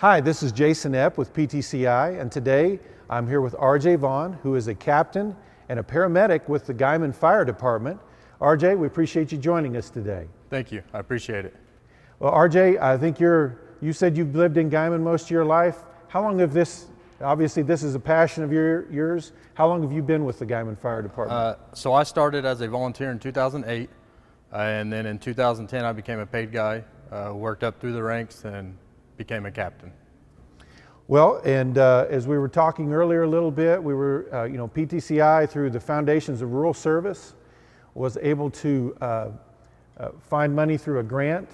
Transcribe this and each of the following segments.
Hi, this is Jason Epp with PTCI, and today I'm here with RJ Vaughn, who is a captain and a paramedic with the Guyman Fire Department. RJ, we appreciate you joining us today. Thank you, I appreciate it. Well, RJ, I think you said you've lived in Guyman most of your life. How long have obviously this is a passion of yours, how long have you been with the Guyman Fire Department? So I started as a volunteer in 2008, and then in 2010 I became a paid guy, worked up through the ranks and became a captain. Well, and as we were talking earlier a little bit, we were, PTCI through the Foundations of Rural Service was able to find money through a grant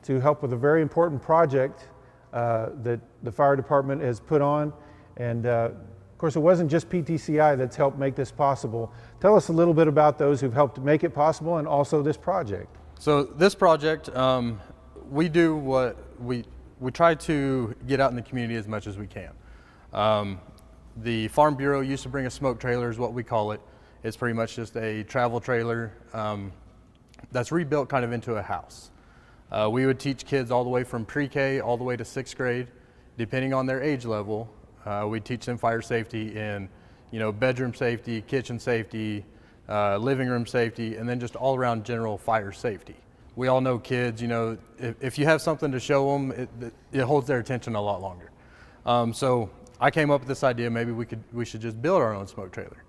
to help with a very important project that the fire department has put on. And of course, it wasn't just PTCI that's helped make this possible. Tell us a little bit about those who've helped make it possible and also this project. So this project, we do what we try to get out in the community as much as we can. The Farm Bureau used to bring a smoke trailer is what we call it. It's pretty much just a travel trailer that's rebuilt kind of into a house. We would teach kids all the way from pre-K all the way to 6th grade, depending on their age level. We teach them fire safety in, bedroom safety, kitchen safety, living room safety, and then just all around general fire safety. We all know kids, if you have something to show them, it holds their attention a lot longer. So I came up with this idea, maybe we should just build our own smoke trailer.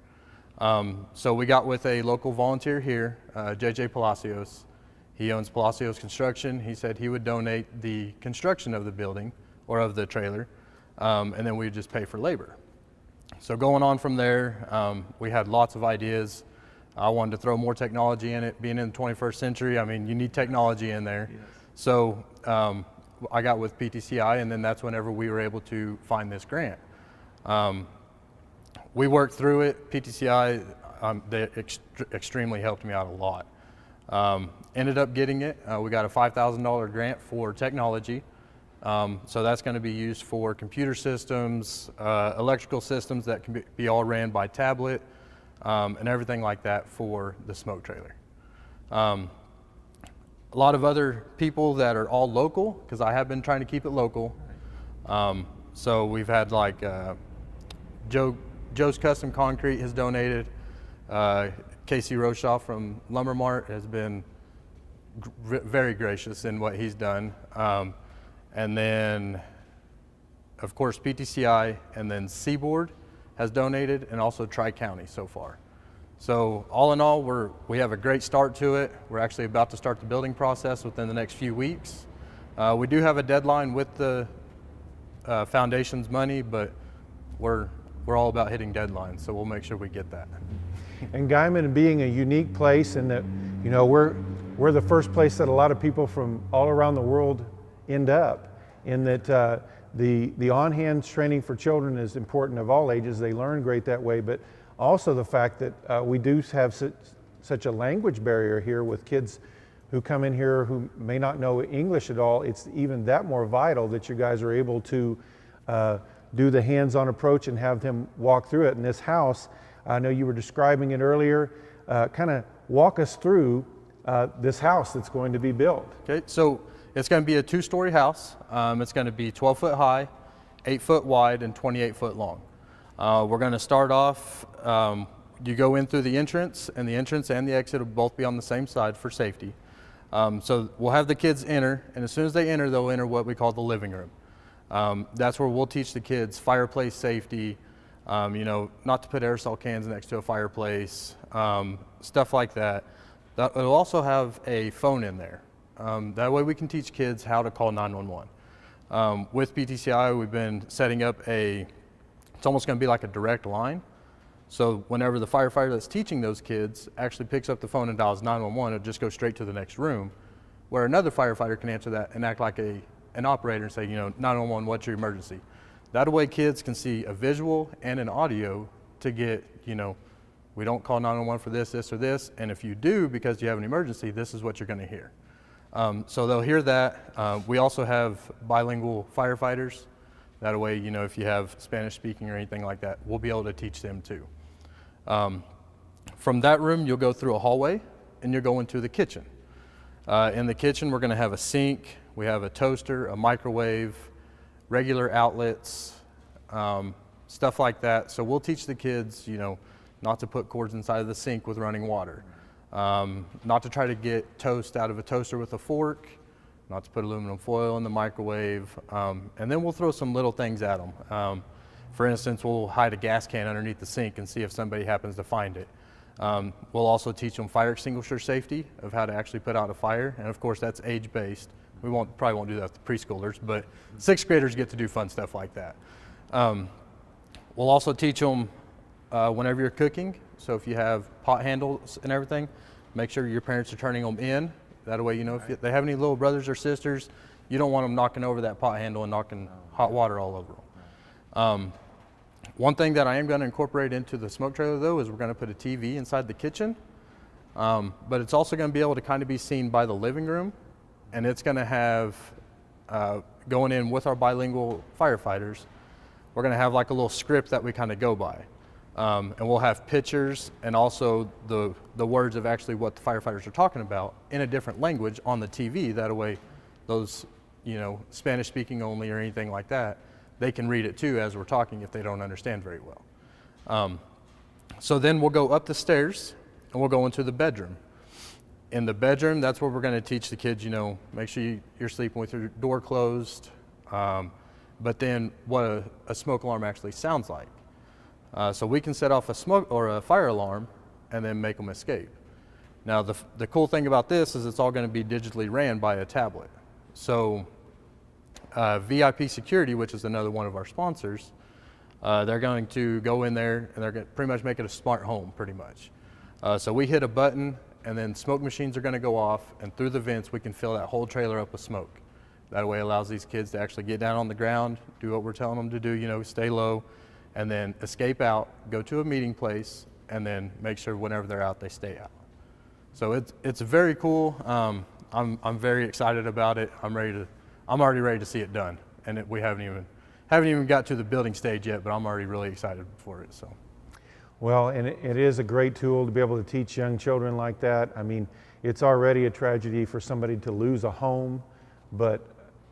So we got with a local volunteer here, JJ Palacios. He owns Palacios Construction. He said he would donate the construction of the building or of the trailer, and then we'd just pay for labor. So going on from there, we had lots of ideas. I wanted to throw more technology in it. Being in the 21st century, I mean, you need technology in there. Yes. So I got with PTCI, and then that's whenever we were able to find this grant. We worked through it. PTCI, they extremely helped me out a lot. Ended up getting it. We got a $5,000 grant for technology. So that's going to be used for computer systems, electrical systems that can be all ran by tablet, and everything like that for the smoke trailer. A lot of other people that are all local, because I have been trying to keep it local. So we've had like Joe's Custom Concrete has donated. Casey Roshaw from Lumber Mart has been very gracious in what he's done. And then, of course, PTCI and then Seaboard has donated, and also Tri-County so far. So all in all, we have a great start to it. We're actually about to start the building process within the next few weeks. We do have a deadline with the foundation's money, but we're all about hitting deadlines, so we'll make sure we get that. And Guyman being a unique place in that, we're the first place that a lot of people from all around the world end up, in that the on-hand training for children is important of all ages. They learn great that way, but also the fact that we do have such a language barrier here with kids who come in here who may not know English at all. It's even that more vital that you guys are able to do the hands-on approach and have them walk through it. In this house, I know you were describing it earlier, kind of walk us through this house that's going to be built. Okay, so it's going to be a 2-story house. It's going to be 12 foot high, 8 foot wide, and 28 foot long. We're going to start off, you go in through the entrance and the exit will both be on the same side for safety. So we'll have the kids enter, and as soon as they enter, they'll enter what we call the living room. That's where we'll teach the kids fireplace safety, not to put aerosol cans next to a fireplace, stuff like that. It'll also have a phone in there. That way we can teach kids how to call 911. With PTCI, we've been setting up it's almost going to be like a direct line. So whenever the firefighter that's teaching those kids actually picks up the phone and dials 911, it'll just go straight to the next room, where another firefighter can answer that and act like an operator and say, 911, what's your emergency? That way kids can see a visual and an audio to get, we don't call 911 for this, this, or this, and if you do because you have an emergency, this is what you're going to hear. So they'll hear that. We also have bilingual firefighters. That way, if you have Spanish speaking or anything like that, we'll be able to teach them too. From that room, you'll go through a hallway and you'll go into the kitchen. In the kitchen, we're going to have a sink, we have a toaster, a microwave, regular outlets, stuff like that. So we'll teach the kids, you know, not to put cords inside of the sink with running water, not to try to get toast out of a toaster with a fork, not to put aluminum foil in the microwave, and then we'll throw some little things at them. For instance, we'll hide a gas can underneath the sink and see if somebody happens to find it. We'll also teach them fire extinguisher safety, of how to actually put out a fire, and of course that's age-based. We probably won't do that with preschoolers, but 6th graders get to do fun stuff like that. We'll also teach them whenever you're cooking, so if you have pot handles and everything, make sure your parents are turning them in. That way, you know, if they have any little brothers or sisters, you don't want them knocking over that pot handle and knocking hot water all over them. One thing that I am going to incorporate into the smoke trailer though is we're going to put a TV inside the kitchen, but it's also going to be able to kind of be seen by the living room, and it's going to have, going in with our bilingual firefighters, we're going to have like a little script that we kind of go by. And we'll have pictures and also the words of actually what the firefighters are talking about in a different language on the TV. That way those, you know, Spanish speaking only or anything like that, they can read it too as we're talking if they don't understand very well. So then we'll go up the stairs and we'll go into the bedroom. In the bedroom, that's where we're going to teach the kids, you know, make sure you're sleeping with your door closed, but then what a smoke alarm actually sounds like. So we can set off a smoke or a fire alarm and then make them escape. Now the cool thing about this is it's all going to be digitally ran by a tablet. So VIP Security, which is another one of our sponsors, they're going to go in there and they're going to pretty much make it a smart home pretty much. So we hit a button and then smoke machines are going to go off, and through the vents we can fill that whole trailer up with smoke. That way it allows these kids to actually get down on the ground, do what we're telling them to do, you know, stay low, and then escape out, go to a meeting place, and then make sure whenever they're out, they stay out. So it's very cool. I'm very excited about it. I'm already ready to see it done. And we haven't even got to the building stage yet, but I'm already really excited for it. So. Well, and it is a great tool to be able to teach young children like that. I mean, it's already a tragedy for somebody to lose a home, but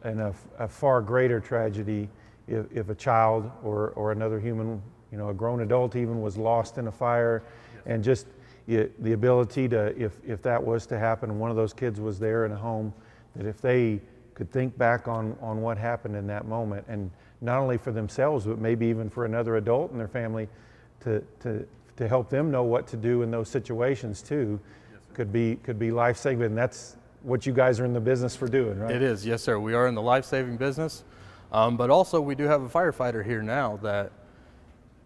a far greater tragedy if a child or another human, you know, a grown adult even, was lost in a fire. Yes. And just the ability to, if that was to happen, one of those kids was there in a home, that if they could think back on what happened in that moment, and not only for themselves, but maybe even for another adult in their family, to help them know what to do in those situations too, yes, could be life-saving. And that's what you guys are in the business for doing, right? It is, yes sir. We are in the life-saving business. But also we do have a firefighter here now that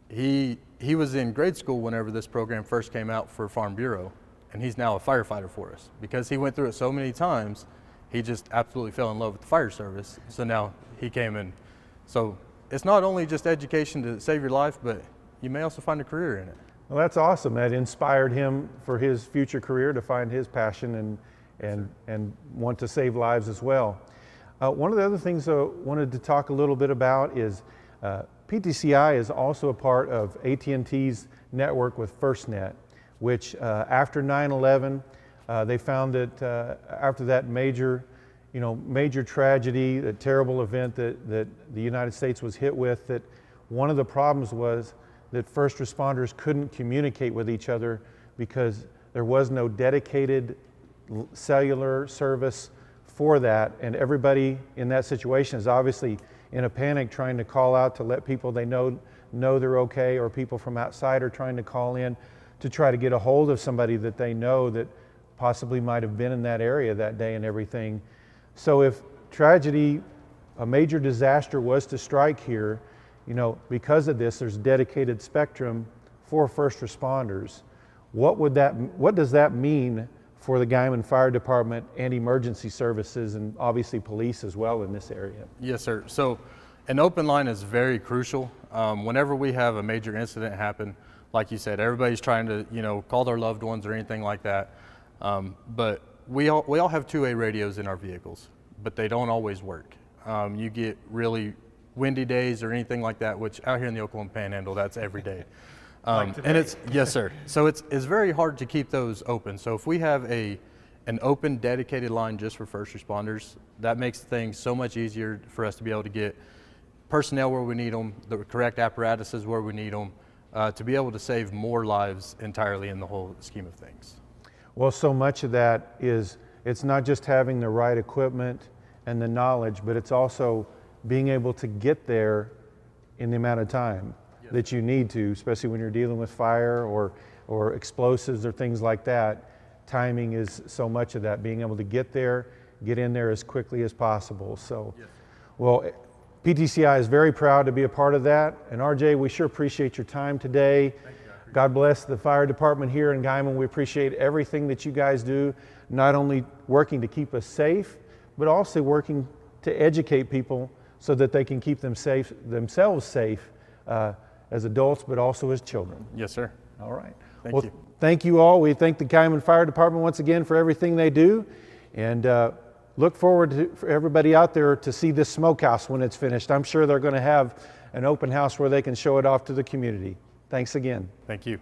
he was in grade school whenever this program first came out for Farm Bureau, and he's now a firefighter for us. Because he went through it so many times, he just absolutely fell in love with the fire service. So now he came in. So it's not only just education to save your life, but you may also find a career in it. Well, that's awesome. That inspired him for his future career to find his passion and want to save lives as well. One of the other things I wanted to talk a little bit about is PTCI is also a part of AT&T's network with FirstNet, which after 9/11, they found that after that major tragedy, that terrible event that the United States was hit with, that one of the problems was that first responders couldn't communicate with each other because there was no dedicated cellular service for that, and everybody in that situation is obviously in a panic trying to call out to let people they know they're okay, or people from outside are trying to call in to try to get a hold of somebody that they know that possibly might have been in that area that day and everything. So if tragedy, a major disaster was to strike here, you know, because of this, there's dedicated spectrum for first responders. What does that mean for the Guymon Fire Department and emergency services, and obviously police as well in this area? Yes, sir. So an open line is very crucial. Whenever we have a major incident happen, like you said, everybody's trying to, you know, call their loved ones or anything like that. But we all have 2A radios in our vehicles, but they don't always work. You get really windy days or anything like that, which out here in the Oklahoma Panhandle, that's every day. And it's, yes sir. So it's very hard to keep those open. So if we have an open dedicated line just for first responders, that makes things so much easier for us to be able to get personnel where we need them, the correct apparatuses where we need them, to be able to save more lives entirely in the whole scheme of things. Well, so much of that is, it's not just having the right equipment and the knowledge, but it's also being able to get there in the amount of time that you need to, especially when you're dealing with fire or explosives or things like that. Timing is so much of that, being able to get there, get in there as quickly as possible. So, well, PTCI is very proud to be a part of that. And RJ, we sure appreciate your time today. God bless the fire department here in Guyman. We appreciate everything that you guys do, not only working to keep us safe, but also working to educate people so that they can keep themselves safe as adults, but also as children. Yes, sir. All right. Thank you. Thank you all. We thank the Guyman Fire Department once again for everything they do, and look forward for everybody out there to see this smokehouse when it's finished. I'm sure they're going to have an open house where they can show it off to the community. Thanks again. Thank you.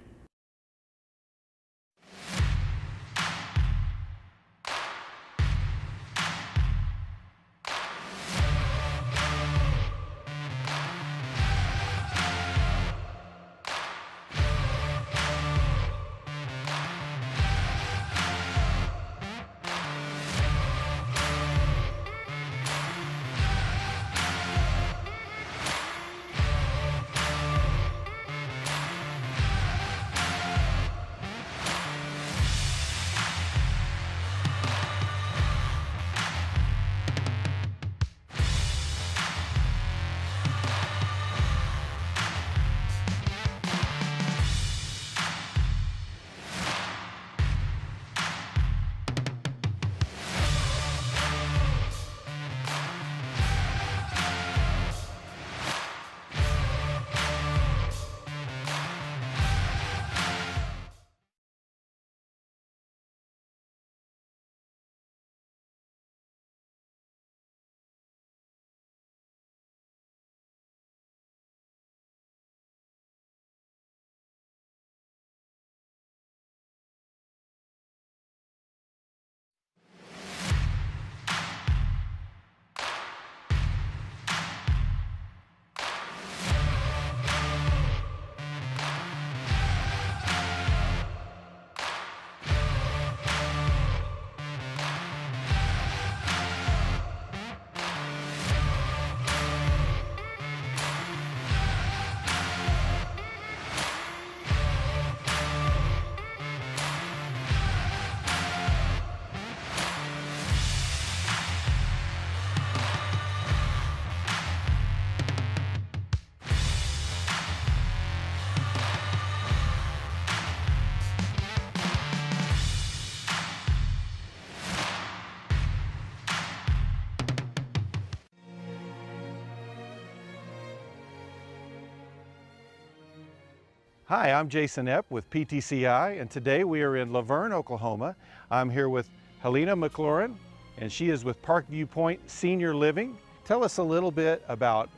Hi, I'm Jason Epp with PTCI, and today we are in Laverne, Oklahoma. I'm here with Helena McLaurin, and she is with Park Viewpoint Senior Living. Tell us a little bit about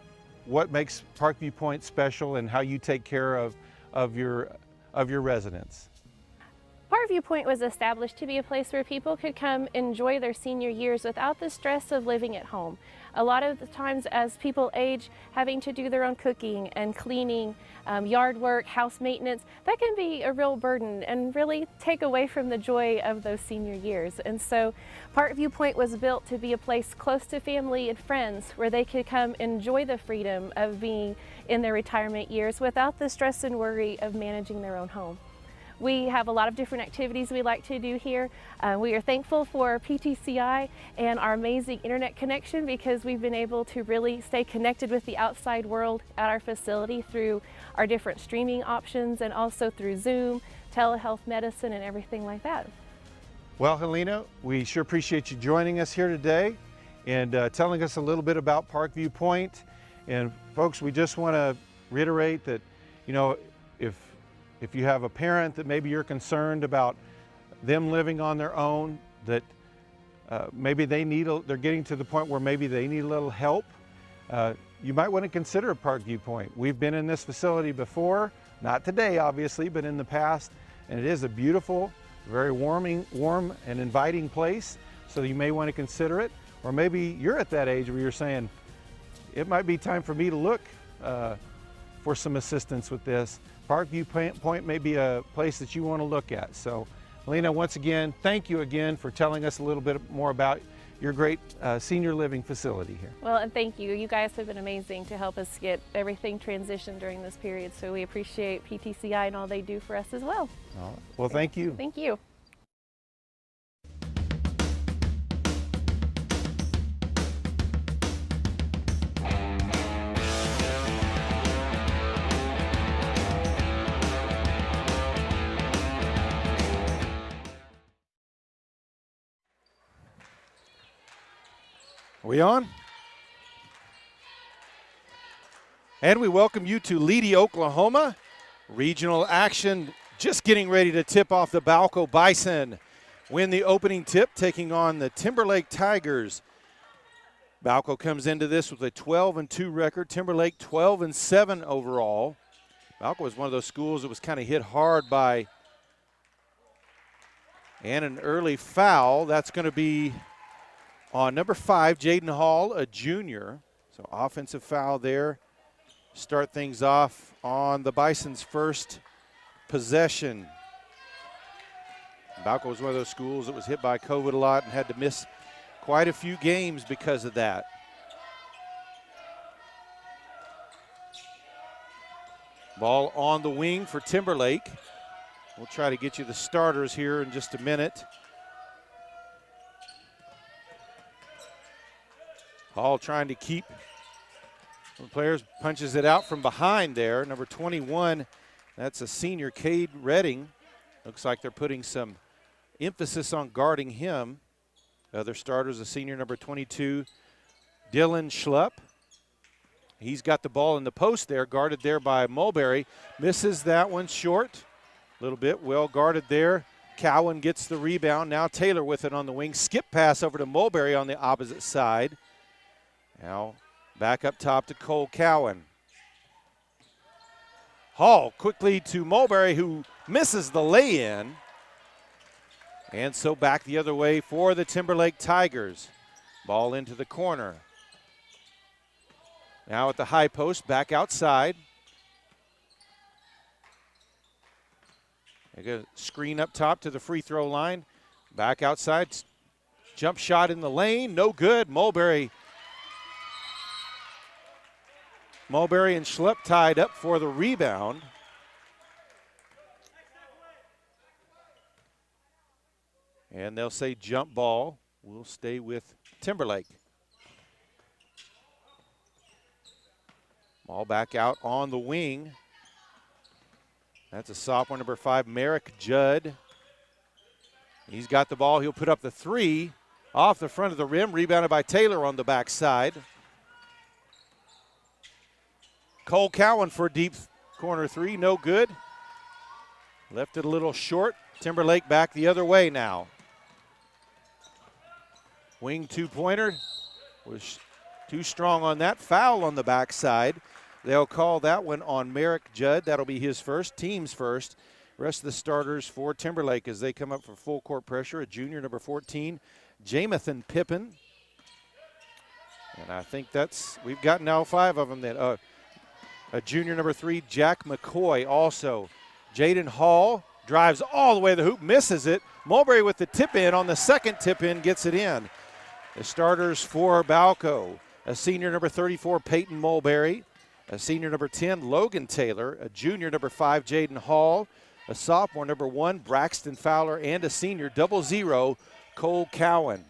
what makes Park Viewpoint special and how you take care of your residents. Park Viewpoint was established to be a place where people could come enjoy their senior years without the stress of living at home. A lot of the times as people age, having to do their own cooking and cleaning, yard work, house maintenance, that can be a real burden and really take away from the joy of those senior years. And so Park Viewpoint was built to be a place close to family and friends where they could come enjoy the freedom of being in their retirement years without the stress and worry of managing their own home. We have a lot of different activities we like to do here. We are thankful for PTCI and our amazing internet connection because we've been able to really stay connected with the outside world at our facility through our different streaming options and also through Zoom, telehealth medicine, and everything like that. Well, Helena, we sure appreciate you joining us here today and telling us a little bit about Park Viewpoint. And folks, we just want to reiterate that, you know, if you have a parent that maybe you're concerned about them living on their own, that maybe they're getting to the point where maybe they need a little help, you might want to consider Park Viewpoint. We've been in this facility before, not today obviously, but in the past, and it is a beautiful, very warm and inviting place, so you may want to consider it. Or maybe you're at that age where you're saying, it might be time for me to look for some assistance with this. Park Viewpoint may be a place that you want to look at. So, Melina, once again, thank you again for telling us a little bit more about your great senior living facility here. Well, and thank you. You guys have been amazing to help us get everything transitioned during this period. So we appreciate PTCI and all they do for us as well. All right. Well, thank you. Thank you. Are we on? And we welcome you to Leedey, Oklahoma. Regional action just getting ready to tip off. The Balco Bison win the opening tip, taking on the Timberlake Tigers. Balco comes into this with a 12-2 record. Timberlake 12-7 overall. Balco was one of those schools that was kind of hit hard by and an early foul. That's going to be on number 5, Jaden Hall, a junior. So offensive foul there. Start things off on the Bison's first possession. Balco was one of those schools that was hit by COVID a lot and had to miss quite a few games because of that. Ball on the wing for Timberlake. We'll try to get you the starters here in just a minute. Hall trying to keep the players, punches it out from behind there. Number 21, that's a senior, Cade Redding. Looks like they're putting some emphasis on guarding him. Other starters, a senior, number 22, Dylan Schlupp. He's got the ball in the post there, guarded there by Mulberry. Misses that one short. A little bit, well guarded there. Cowan gets the rebound. Now Taylor with it on the wing. Skip pass over to Mulberry on the opposite side. Now back up top to Cole Cowan. Hall quickly to Mulberry, who misses the lay-in. And so back the other way for the Timberlake Tigers. Ball into the corner. Now at the high post, back outside. They get a screen up top to the free throw line. Back outside. Jump shot in the lane, no good. Mulberry and Schlupp tied up for the rebound. And they'll say jump ball. We'll stay with Timberlake. Ball back out on the wing. That's a sophomore, number 5, Merrick Judd. He's got the ball. He'll put up the 3 off the front of the rim. Rebounded by Taylor on the backside. Cole Cowan for a deep corner 3, no good. Left it a little short. Timberlake back the other way now. Wing 2-pointer was too strong on that. Foul on the backside. They'll call that one on Merrick Judd. That'll be his first, team's first. Rest of the starters for Timberlake as they come up for full court pressure. A junior, number 14, Jamathan Pippin. And I think we've got now 5 of them then. A junior, number 3, Jack McCoy also. Jaden Hall drives all the way to the hoop, misses it. Mulberry with the tip in on the second tip in, gets it in. The starters for Balco, a senior, number 34, Peyton Mulberry. A senior, number 10, Logan Taylor. A junior, number 5, Jaden Hall. A sophomore, number 1, Braxton Fowler. And a senior, 00, Cole Cowan.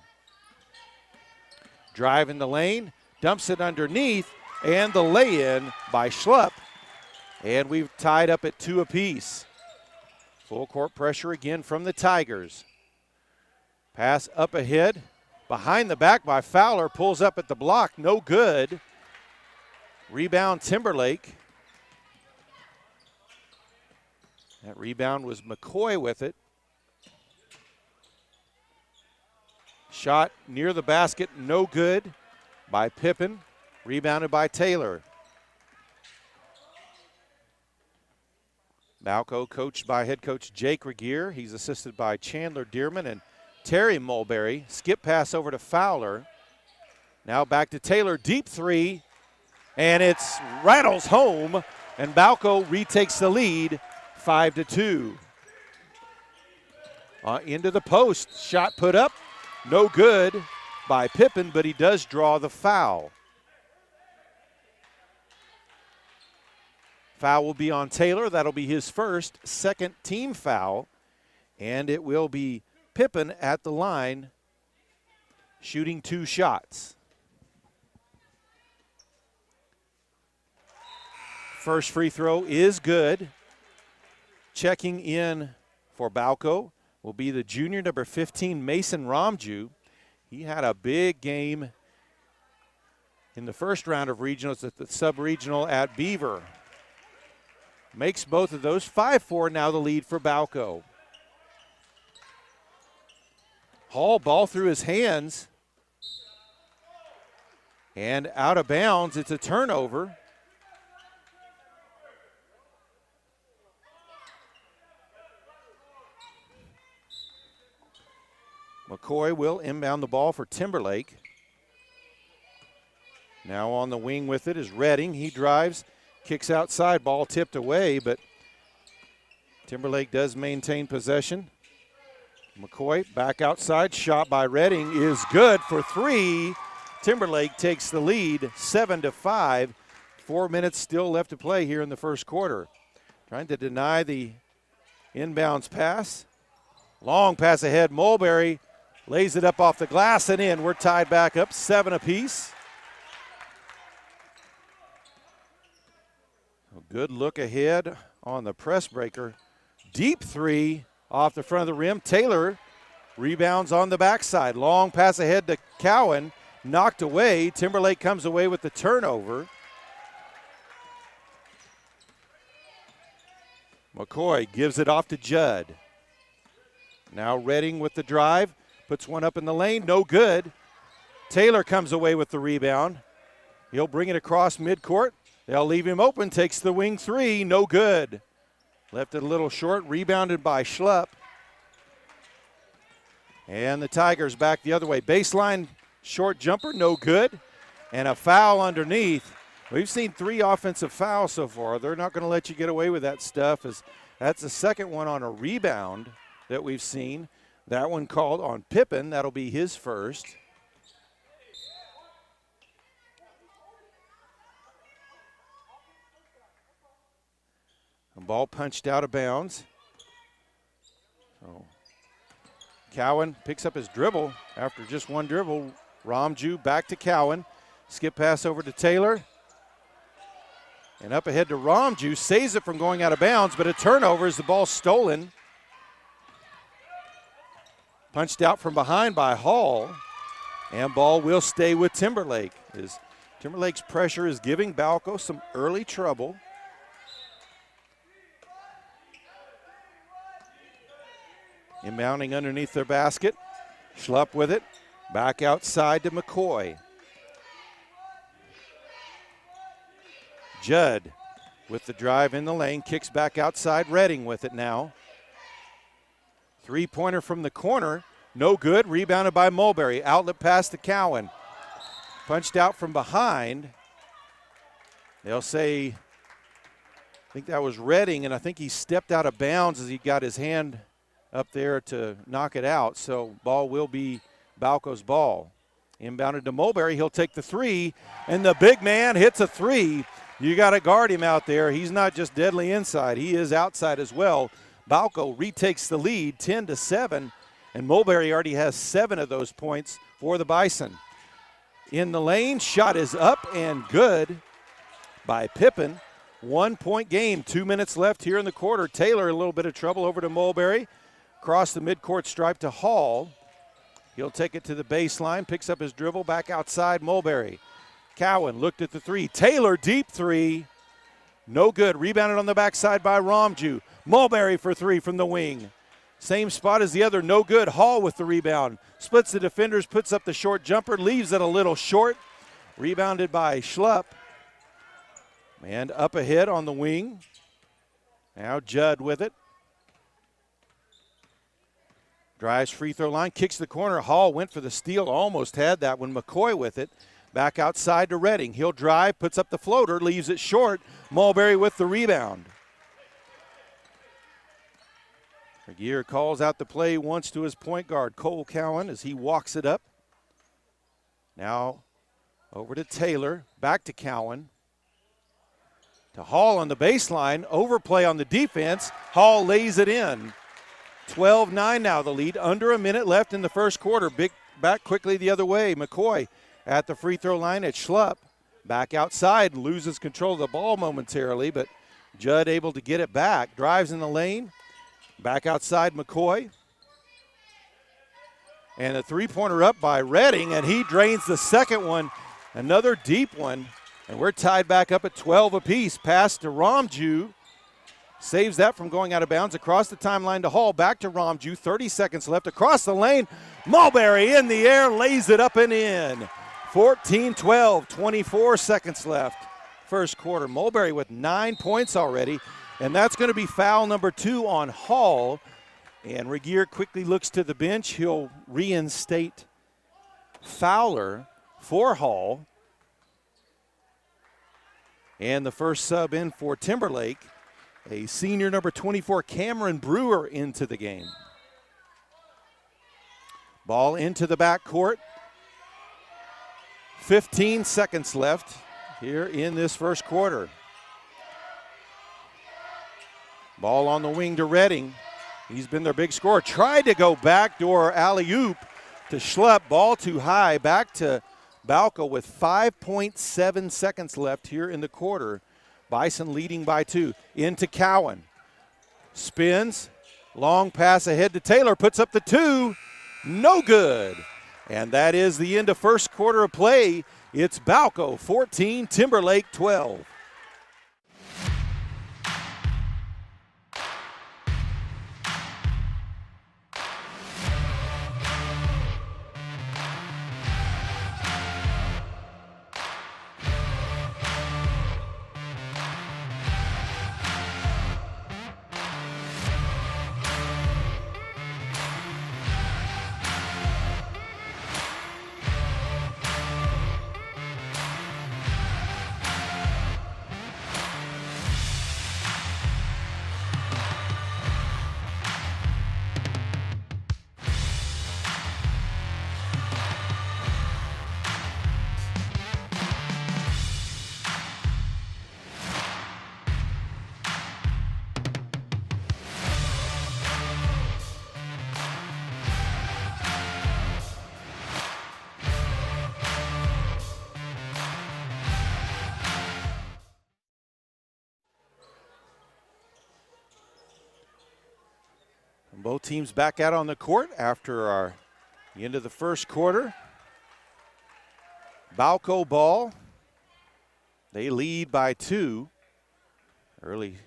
Drive in the lane, dumps it underneath, and the lay-in by Schlupp. And we've tied up at 2 apiece. Full court pressure again from the Tigers. Pass up ahead, behind the back by Fowler, pulls up at the block, no good. Rebound Timberlake. That rebound was McCoy with it. Shot near the basket, no good by Pippin. Rebounded by Taylor. Balco coached by head coach Jake Regier. He's assisted by Chandler Dearman and Terry Mulberry. Skip pass over to Fowler. Now back to Taylor, deep 3. And it's rattles home, and Balko retakes the lead 5-2. Into the post, shot put up, no good by Pippen, but he does draw the foul. Foul will be on Taylor. That'll be his first, second team foul, and it will be Pippen at the line shooting 2 shots. First free throw is good. Checking in for Balko will be the junior, number 15, Mason Ramju. He had a big game in the first round of regionals at the sub-regional at Beaver. Makes both of those. 5-4 now the lead for Balko. Hall, ball through his hands. And out of bounds, it's a turnover. McCoy will inbound the ball for Timberlake. Now on the wing with it is Redding. He drives, kicks outside, ball tipped away, but Timberlake does maintain possession. McCoy back outside, shot by Redding is good for 3. Timberlake takes the lead 7-5. 4 minutes still left to play here in the first quarter. Trying to deny the inbounds pass. Long pass ahead, Mulberry lays it up off the glass and in. We're tied back up 7 apiece. A good look ahead on the press breaker. Deep 3 off the front of the rim. Taylor rebounds on the backside. Long pass ahead to Cowan. Knocked away. Timberlake comes away with the turnover. McCoy gives it off to Judd. Now Redding with the drive. Puts one up in the lane. No good. Taylor comes away with the rebound. He'll bring it across midcourt. They'll leave him open. Takes the wing 3. No good. Left it a little short. Rebounded by Schlupp. And the Tigers back the other way. Baseline short jumper. No good. And a foul underneath. We've seen 3 offensive fouls so far. They're not going to let you get away with that stuff. As that's the second one on a rebound that we've seen. That one called on Pippen. That'll be his first. A ball punched out of bounds. So Cowan picks up his dribble after just one dribble. Ramju back to Cowan. Skip pass over to Taylor. And up ahead to Ramju. Saves it from going out of bounds, but a turnover as the ball stolen. Punched out from behind by Hall. And ball will stay with Timberlake. Timberlake's pressure is giving Balko some early trouble. Inbounding underneath their basket. Schlupp with it. Back outside to McCoy. Judd with the drive in the lane. Kicks back outside. Redding with it now. Three-pointer from the corner. No good. Rebounded by Mulberry. Outlet pass to Cowan. Punched out from behind. They'll say, I think that was Redding, and I think he stepped out of bounds as he got his hand up there to knock it out. So ball will be Balko's ball. Inbounded to Mulberry. He'll take the 3, and the big man hits a 3. You got to guard him out there. He's not just deadly inside. He is outside as well. Balko retakes the lead 10-7, and Mulberry already has 7 of those points for the Bison. In the lane, shot is up and good by Pippen. 1-point game, 2 minutes left here in the quarter. Taylor a little bit of trouble over to Mulberry. Across the midcourt stripe to Hall. He'll take it to the baseline, picks up his dribble, back outside Mulberry. Cowan looked at the 3. Taylor, deep 3. No good. Rebounded on the backside by Ramju. Mulberry for 3 from the wing. Same spot as the other, no good. Hall with the rebound. Splits the defenders, puts up the short jumper, leaves it a little short. Rebounded by Schlupp. And up ahead on the wing. Now Judd with it. Drives free throw line, kicks the corner. Hall went for the steal, almost had that one. McCoy with it. Back outside to Redding. He'll drive, puts up the floater, leaves it short. Mulberry with the rebound. Regier calls out the play once to his point guard, Cole Cowan, as he walks it up. Now over to Taylor, back to Cowan. To Hall on the baseline, overplay on the defense. Hall lays it in. 12-9 now the lead, under a minute left in the first quarter. Big back quickly the other way. McCoy at the free throw line at Schlupp. Back outside, loses control of the ball momentarily, but Judd able to get it back. Drives in the lane. Back outside McCoy. And a three-pointer up by Redding, and he drains the second one. Another deep one. And we're tied back up at 12 apiece. Pass to Romju. Saves that from going out of bounds across the timeline to Hall. Back to Romju. 30 seconds left across the lane. Mulberry in the air, lays it up and in. 14-12, 24 seconds left. First quarter. Mulberry with 9 points already. And that's going to be foul number 2 on Hall. And Regier quickly looks to the bench. He'll reinstate Fowler for Hall. And the first sub in for Timberlake, a senior number 24, Cameron Brewer, into the game. Ball into the backcourt. 15 seconds left here in this first quarter. Ball on the wing to Redding. He's been their big scorer. Tried to go backdoor alley-oop to Schlupp. Ball too high. Back to Balko with 5.7 seconds left here in the quarter. Bison leading by 2. Into Cowan. Spins. Long pass ahead to Taylor. Puts up the 2. No good. And that is the end of first quarter of play. It's Balko 14, Timberlake 12. Both teams back out on the court after the end of the first quarter. Balco ball. They lead by 2. Early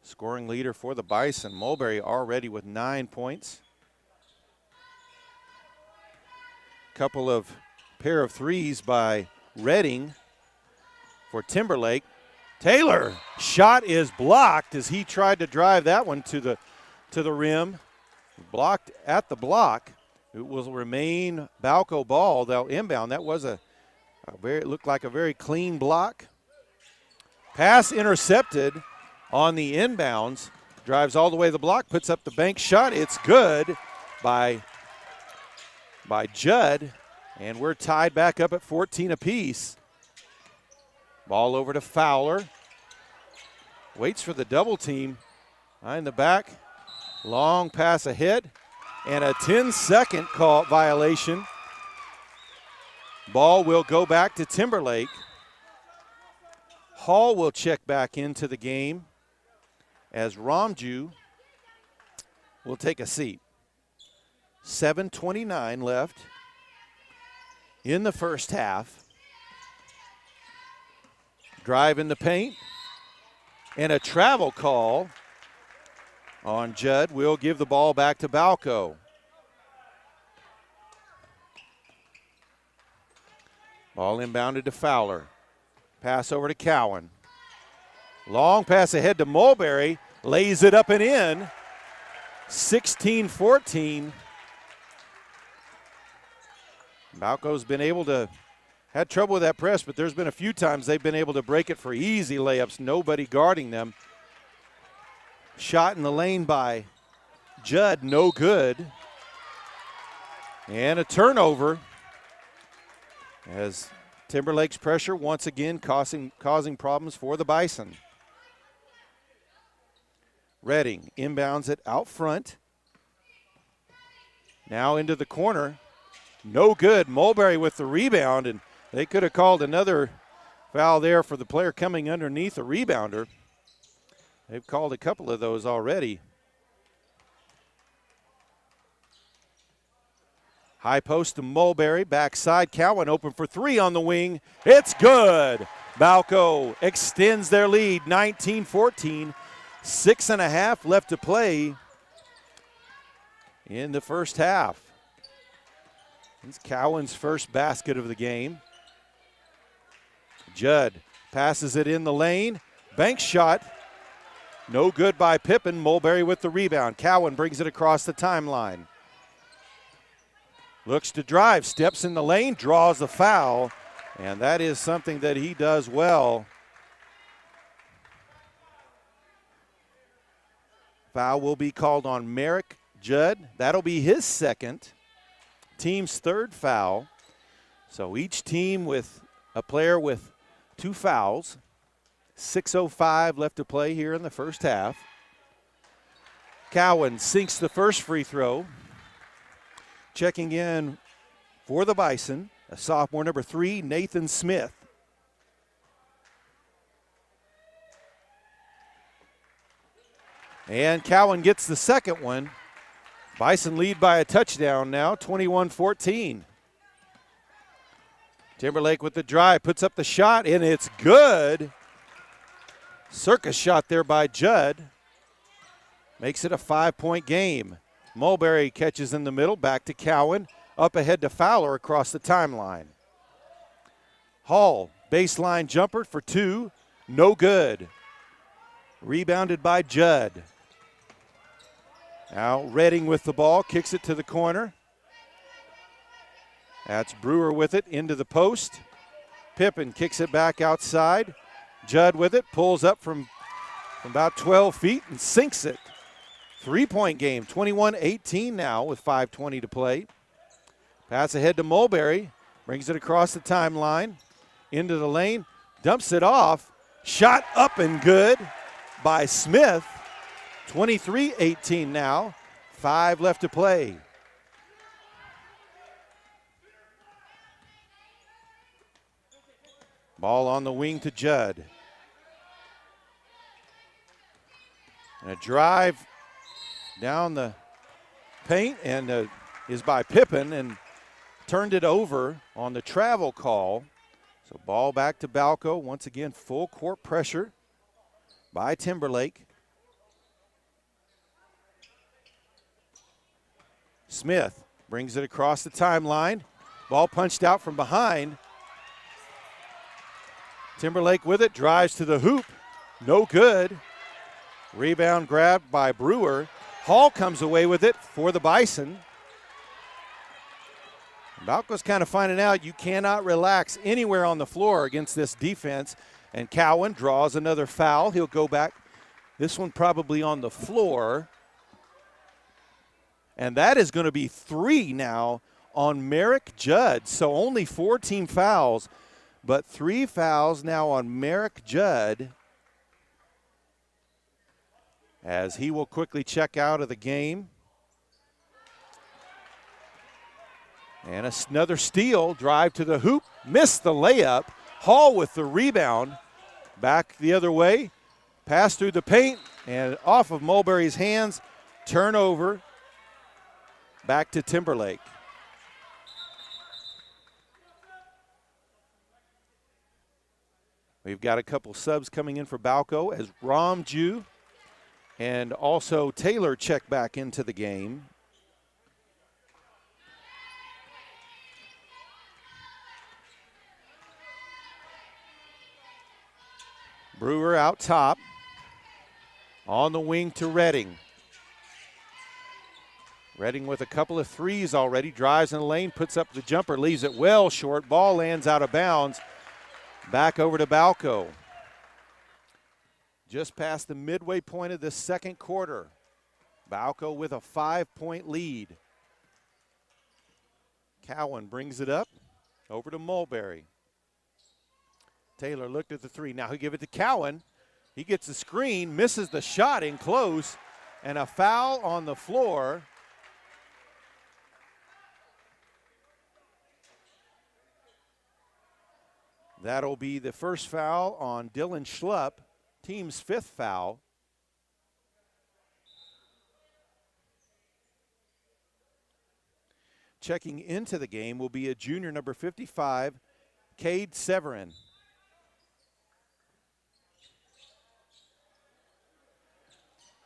scoring leader for the Bison. Mulberry already with 9 points. Couple of pair of threes by Redding for Timberlake. Taylor, shot is blocked as he tried to drive that one to the rim. Blocked at the block. It will remain Balco ball. They'll inbound. That was it looked like a very clean block. Pass intercepted on the inbounds. Drives all the way to the block, puts up the bank shot. It's good by Judd. And we're tied back up at 14 apiece. Ball over to Fowler. Waits for the double team. Behind the back. Long pass ahead, and a 10-second call violation. Ball will go back to Timberlake. Hall will check back into the game as Romju will take a seat. 7:29 left in the first half. Drive in the paint, and a travel call on Judd. Will give the ball back to Balco. Ball inbounded to Fowler. Pass over to Cowan. Long pass ahead to Mulberry. Lays it up and in. 16-14. Balco's been able to had trouble with that press, but there's been a few times they've been able to break it for easy layups, nobody guarding them. Shot in the lane by Judd, no good. And a turnover as Timberlake's pressure once again causing problems for the Bison. Redding inbounds it out front. Now into the corner. No good. Mulberry with the rebound, and they could have called another foul there for the player coming underneath a rebounder. They've called a couple of those already. High post to Mulberry, backside. Cowan open for three on the wing. It's good. Balco extends their lead, 19-14. 6.5 left to play in the first half. It's Cowan's first basket of the game. Judd passes it in the lane. Bank shot. No good by Pippen. Mulberry with the rebound. Cowan brings it across the timeline. Looks to drive, steps in the lane, draws the foul, and that is something that he does well. Foul will be called on Merrick Judd. That'll be his second, team's third foul. So each team with a player with 2 fouls. 6:05 left to play here in the first half. Cowan sinks the first free throw. Checking in for the Bison, a sophomore, number 3, Nathan Smith. And Cowan gets the second one. Bison lead by a touchdown now, 21-14. Timberlake with the drive, puts up the shot, and it's good. Circus shot there by Judd. Makes it a 5-point game. Mulberry catches in the middle, back to Cowan. Up ahead to Fowler across the timeline. Hall, baseline jumper for 2, no good. Rebounded by Judd. Now Redding with the ball, kicks it to the corner. That's Brewer with it into the post. Pippen kicks it back outside. Judd with it, pulls up from about 12 feet and sinks it. 3-point game, 21-18 now with 5:20 to play. Pass ahead to Mulberry, brings it across the timeline, into the lane, dumps it off. Shot up and good by Smith. 23-18 now, 5 left to play. Ball on the wing to Judd. And a drive down the paint and is by Pippen and turned it over on the travel call. So ball back to Balco. Once again, full court pressure by Timberlake. Smith brings it across the timeline. Ball punched out from behind. Timberlake with it, drives to the hoop. No good. Rebound grabbed by Brewer. Hall comes away with it for the Bison. Balco's kind of finding out you cannot relax anywhere on the floor against this defense. And Cowan draws another foul. He'll go back. This one probably on the floor. And that is going to be 3 now on Merrick Judd. So only 4 team fouls, but 3 fouls now on Merrick Judd, as he will quickly check out of the game. And another steal, drive to the hoop, missed the layup. Hall with the rebound, back the other way, pass through the paint, and off of Mulberry's hands, turnover, back to Timberlake. We've got a couple subs coming in for Balco as Ramju and also Taylor check back into the game. Brewer out top. On the wing to Redding. Redding with a couple of threes already. Drives in the lane, puts up the jumper, leaves it well short. Ball lands out of bounds. Back over to Balko. Just past the midway point of the second quarter. Balko with a 5-point lead. Cowan brings it up. Over to Mulberry. Taylor looked at the three. Now he'll give it to Cowan. He gets the screen, misses the shot in close, and a foul on the floor. That'll be the first foul on Dylan Schlupp, team's 5th foul. Checking into the game will be a junior number 55, Cade Severin.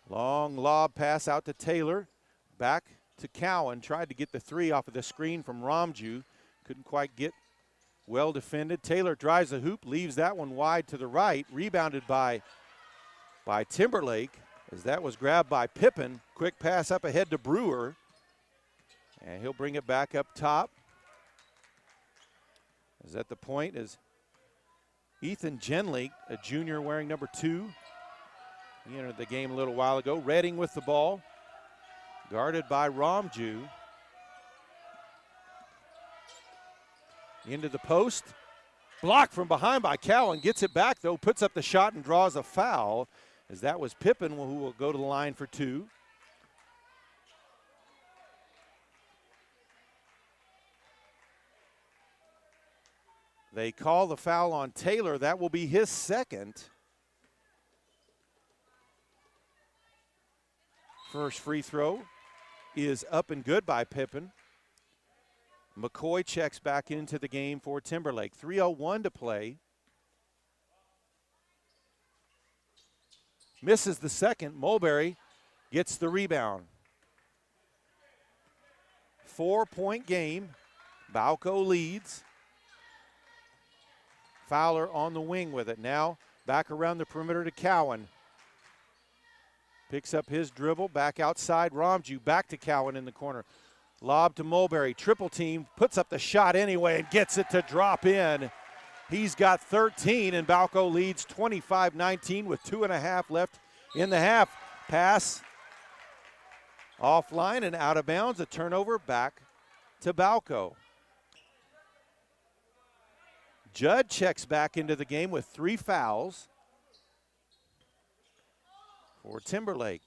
Long lob pass out to Taylor. Back to Cowan. Tried to get the three off of the screen from Ramju. Couldn't quite get. Well defended. Taylor drives the hoop, leaves that one wide to the right. Rebounded by Timberlake as that was grabbed by Pippen. Quick pass up ahead to Brewer. And he'll bring it back up top. Is at the point is Ethan Genley, a junior wearing number 2. He entered the game a little while ago. Redding with the ball. Guarded by Ramju. Into the post. Blocked from behind by Cowan. Gets it back though. Puts up the shot and draws a foul. As that was Pippen who will go to the line for 2. They call the foul on Taylor. That will be his 2nd. First free throw is up and good by Pippen. McCoy checks back into the game for Timberlake. 3:01 to play. Misses the second. Mulberry gets the rebound. 4-point game. Balco leads. Fowler on the wing with it. Now back around the perimeter to Cowan. Picks up his dribble. Back outside Ramju. Back to Cowan in the corner. Lob to Mulberry. Triple team. Puts up the shot anyway and gets it to drop in. He's got 13 and Balco leads 25-19 with 2.5 left in the half. Pass offline and out of bounds. A turnover back to Balco. Judd checks back into the game with 3 fouls for Timberlake.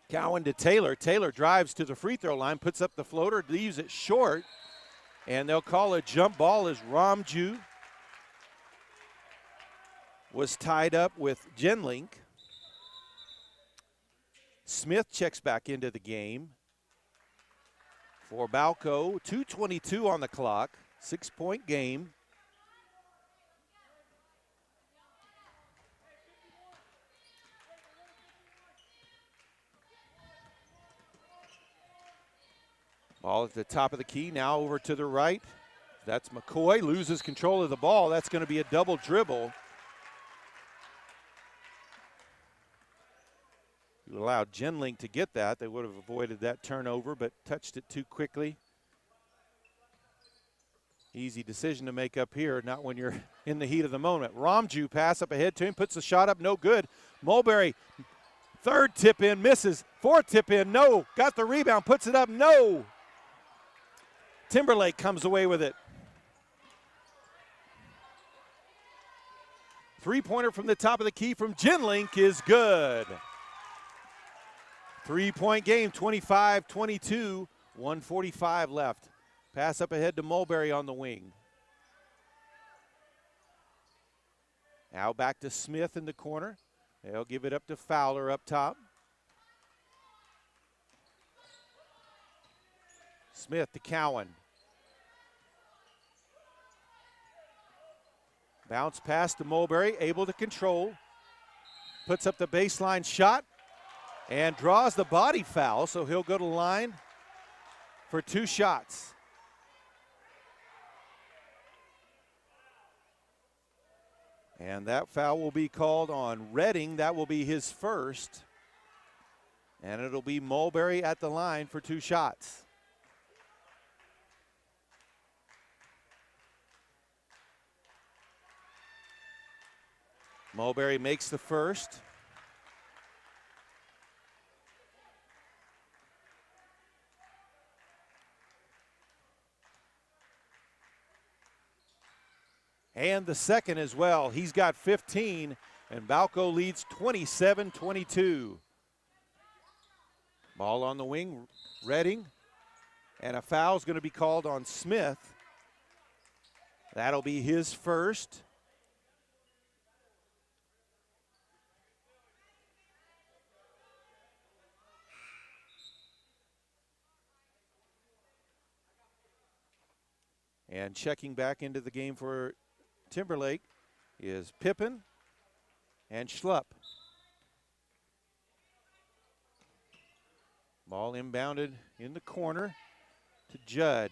Cowan to Taylor. Taylor drives to the free throw line, puts up the floater, leaves it short, and they'll call a jump ball as Ramju was tied up with Genlink. Smith checks back into the game for Balco. 2:22 on the clock. 6-point game. Ball at the top of the key, now over to the right. That's McCoy, loses control of the ball. That's going to be a double dribble. You allowed Genlink to get that. They would have avoided that turnover, but touched it too quickly. Easy decision to make up here, not when you're in the heat of the moment. Ramju pass up ahead to him, puts the shot up, no good. Mulberry, 3rd tip in, misses. 4th tip in, no. Got the rebound, puts it up, no. Timberlake comes away with it. 3-pointer from the top of the key from Genlink is good. 3-point game, 25-22, 1:45 left. Pass up ahead to Mulberry on the wing. Now back to Smith in the corner. They'll give it up to Fowler up top. Smith to Cowan. Bounce pass to Mulberry, able to control. Puts up the baseline shot and draws the body foul, so he'll go to the line for 2 shots. And that foul will be called on Redding. That will be his 1st. And it'll be Mulberry at the line for 2 shots. Mulberry makes the first. And the second as well. He's got 15, and Balco leads 27-22. Ball on the wing, Redding, and a foul's going to be called on Smith. That'll be his first. And checking back into the game for Timberlake is Pippin and Schlupp. Ball inbounded in the corner to Judd.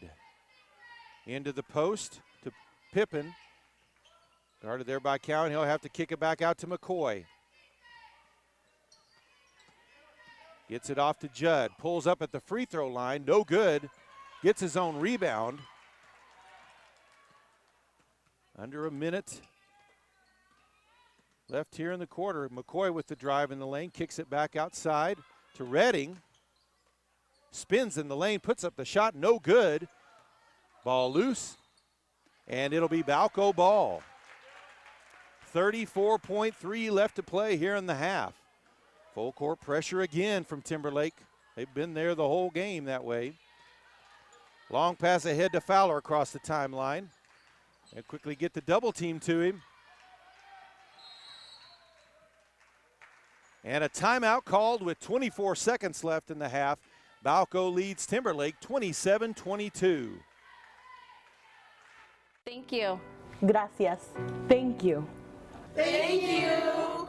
Into the post to Pippin. Guarded there by Cowan. He'll have to kick it back out to McCoy. Gets it off to Judd. Pulls up at the free throw line. No good. Gets his own rebound. Under a minute left here in the quarter. McCoy with the drive in the lane. Kicks it back outside to Redding. Spins in the lane. Puts up the shot. No good. Ball loose. And it'll be Balco ball. 34.3 left to play here in the half. Full court pressure again from Timberlake. They've been there the whole game that way. Long pass ahead to Fowler across the timeline. And quickly get the double team to him. And a timeout called with 24 seconds left in the half. Balco leads Timberlake 27-22. Thank you. Gracias. Thank you. Thank you.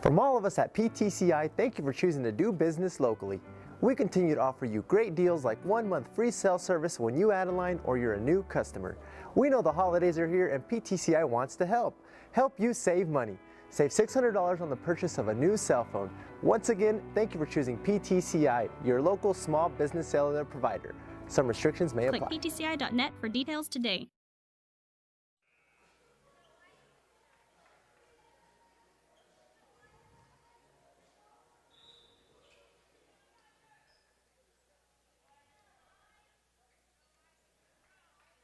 From all of us at PTCI, thank you for choosing to do business locally. We continue to offer you great deals like 1 month free cell service when you add a line or you're a new customer. We know the holidays are here and PTCI wants to help. Help you save money. Save $600 on the purchase of a new cell phone. Once again, thank you for choosing PTCI, your local small business cellular provider. Some restrictions may apply. Click ptci.net for details today.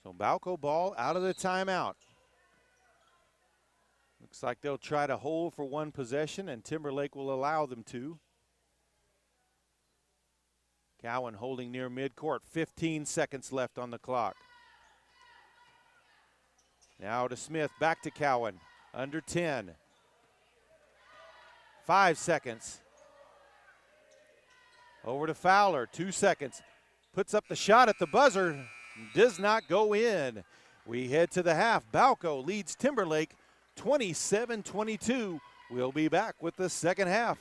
So Balco ball out of the timeout. Looks like they'll try to hold for one possession, and Timberlake will allow them to. Cowan holding near midcourt. 15 seconds left on the clock. Now to Smith, back to Cowan. Under 10. 5 seconds. Over to Fowler, 2 seconds. Puts up the shot at the buzzer. Does not go in. We head to the half. Balco leads Timberlake 27-22. We'll be back with the second half.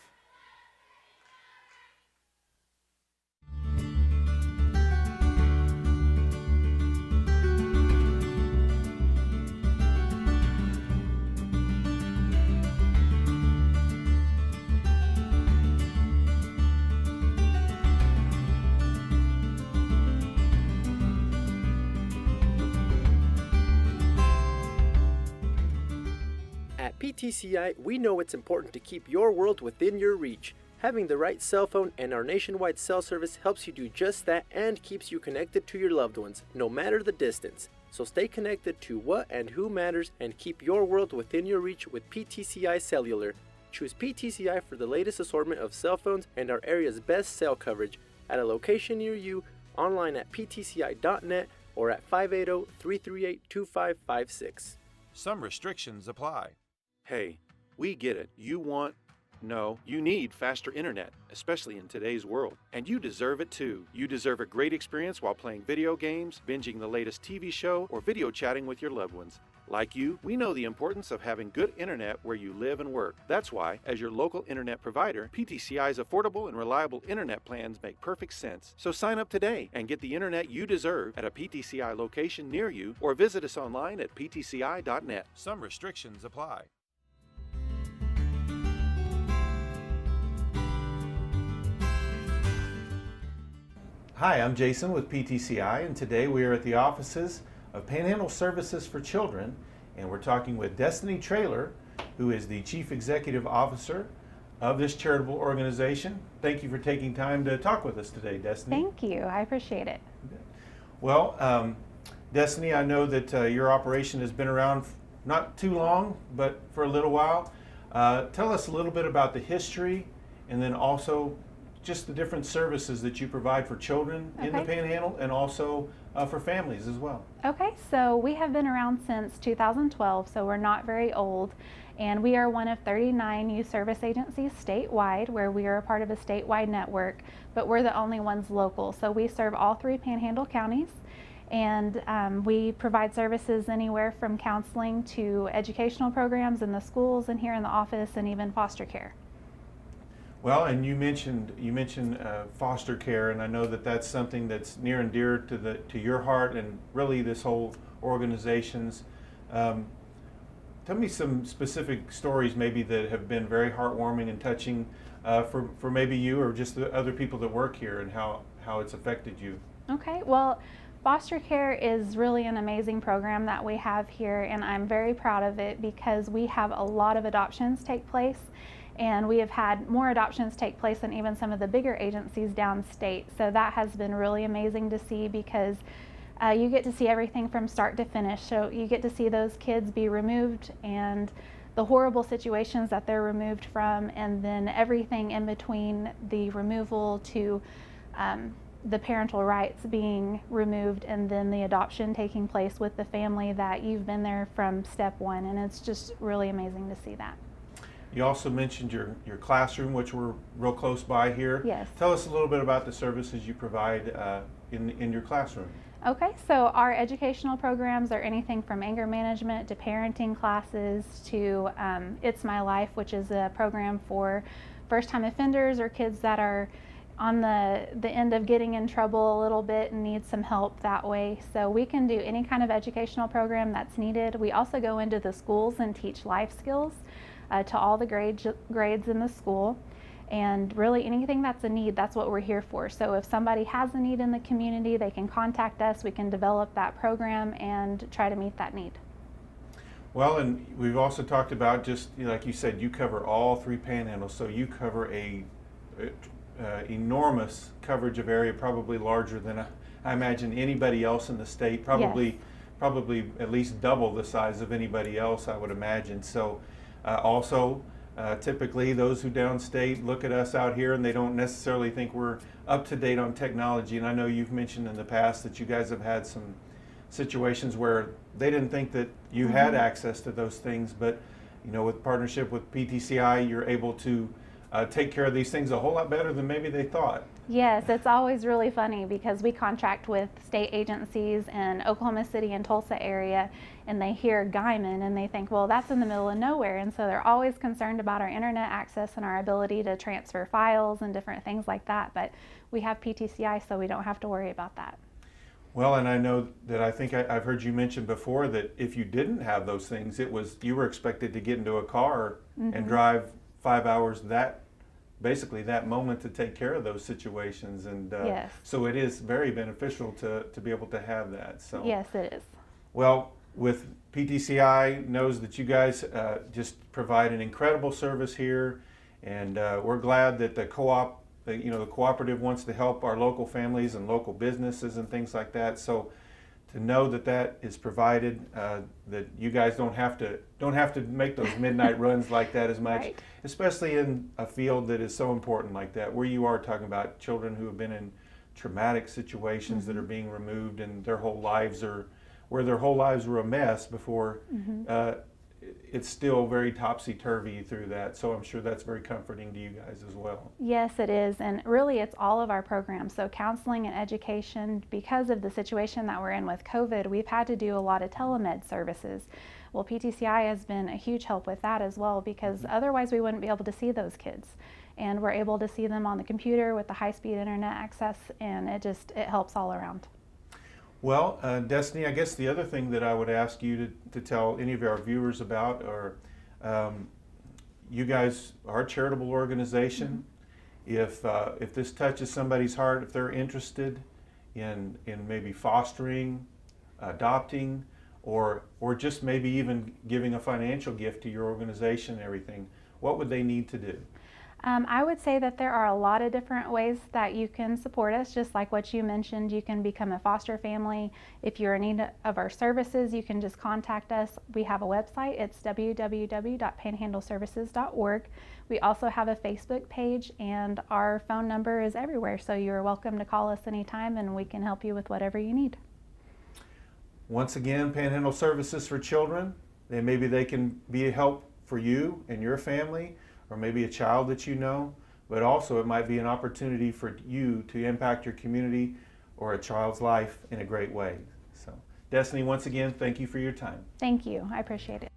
At PTCI, we know it's important to keep your world within your reach. Having the right cell phone and our nationwide cell service helps you do just that and keeps you connected to your loved ones, no matter the distance. So stay connected to what and who matters and keep your world within your reach with PTCI Cellular. Choose PTCI for the latest assortment of cell phones and our area's best cell coverage at a location near you, online at ptci.net or at 580-338-2556. Some restrictions apply. Hey, we get it. You need faster internet, especially in today's world. And you deserve it too. You deserve a great experience while playing video games, binging the latest TV show, or video chatting with your loved ones. Like you, we know the importance of having good internet where you live and work. That's why, as your local internet provider, PTCI's affordable and reliable internet plans make perfect sense. So sign up today and get the internet you deserve at a PTCI location near you, or visit us online at ptci.net. Some restrictions apply. Hi, I'm Jason with PTCI, and today we are at the offices of Panhandle Services for Children, and we're talking with Destiny Traylor, who is the Chief Executive Officer of this charitable organization. Thank you for taking time to talk with us today, Destiny. Thank you. I appreciate it. Well, Destiny, I know that your operation has been around not too long, but for a little while. Tell us a little bit about the history, and then also just the different services that you provide for children in the Panhandle, and also for families as well. Okay, so we have been around since 2012, so we're not very old, and we are one of 39 youth service agencies statewide, where we are a part of a statewide network, but we're the only ones local. So we serve all 3 Panhandle counties, and we provide services anywhere from counseling to educational programs in the schools and here in the office, and even foster care. Well, and you mentioned foster care, and I know that that's something that's near and dear to your heart, and really this whole organization's. Tell me some specific stories maybe that have been very heartwarming and touching for maybe you or just the other people that work here, and how it's affected you. Okay, well, foster care is really an amazing program that we have here, and I'm very proud of it because we have a lot of adoptions take place. And we have had more adoptions take place than even some of the bigger agencies downstate. So that has been really amazing to see, because you get to see everything from start to finish. So you get to see those kids be removed and the horrible situations that they're removed from, and then everything in between the removal to the parental rights being removed, and then the adoption taking place with the family that you've been there from step one. And it's just really amazing to see that. You also mentioned your classroom, which we're real close by here. Yes. Tell us a little bit about the services you provide in your classroom. Okay, so our educational programs are anything from anger management to parenting classes to It's My Life, which is a program for first-time offenders or kids that are on the end of getting in trouble a little bit and need some help that way. So we can do any kind of educational program that's needed. We also go into the schools and teach life skills to all the grades in the school, and really anything that's a need, that's what we're here for. So if somebody has a need in the community, they can contact us, we can develop that program and try to meet that need. Well, and we've also talked about, just like you said, you cover all 3 panhandles, so you cover a enormous coverage of area, probably larger than I imagine anybody else in the state, probably at least double the size of anybody else, I would imagine. So also, typically those who downstate look at us out here and they don't necessarily think we're up to date on technology. And I know you've mentioned in the past that you guys have had some situations where they didn't think that you had access to those things, but you know, with partnership with PTCI, you're able to take care of these things a whole lot better than maybe they thought. Yes, it's always really funny because we contract with state agencies in Oklahoma City and Tulsa area, and they hear Guyman and they think, well, that's in the middle of nowhere, and so they're always concerned about our internet access and our ability to transfer files and different things like that, but we have PTCI, so we don't have to worry about that. Well, and I know that I've heard you mention before that if you didn't have those things, you were expected to get into a car and drive 5 hours basically that moment to take care of those situations, and yes. So it is very beneficial to be able to have that. So yes, it is. Well, with PTCI knows that you guys just provide an incredible service here, and we're glad that the co-op, the cooperative wants to help our local families and local businesses and things like that. So to know that that is provided, that you guys don't have to make those midnight runs like that as much, right. Especially in a field that is so important like that, where you are talking about children who have been in traumatic situations that are being removed, and their whole lives were a mess before. It's still very topsy-turvy through that, so I'm sure that's very comforting to you guys as well. Yes, it is, and really it's all of our programs. So counseling and education, because of the situation that we're in with COVID, we've had to do a lot of telemed services. Well, PTCI has been a huge help with that as well, because otherwise we wouldn't be able to see those kids. And we're able to see them on the computer with the high-speed internet access, and it helps all around. Well, Destiny, I guess the other thing that I would ask you to tell any of our viewers about are, you guys are a charitable organization. If this touches somebody's heart, if they're interested, in maybe fostering, adopting, or just maybe even giving a financial gift to your organization and everything, what would they need to do? I would say that there are a lot of different ways that you can support us, just like what you mentioned. You can become a foster family. If you're in need of our services, you can just contact us. We have a website. It's www.panhandleservices.org. We also have a Facebook page, and our phone number is everywhere, so you're welcome to call us anytime and we can help you with whatever you need. Once again, Panhandle Services for Children, and maybe they can be a help for you and your family, or maybe a child that you know, but also it might be an opportunity for you to impact your community or a child's life in a great way. So, Destiny, once again, thank you for your time. Thank you. I appreciate it.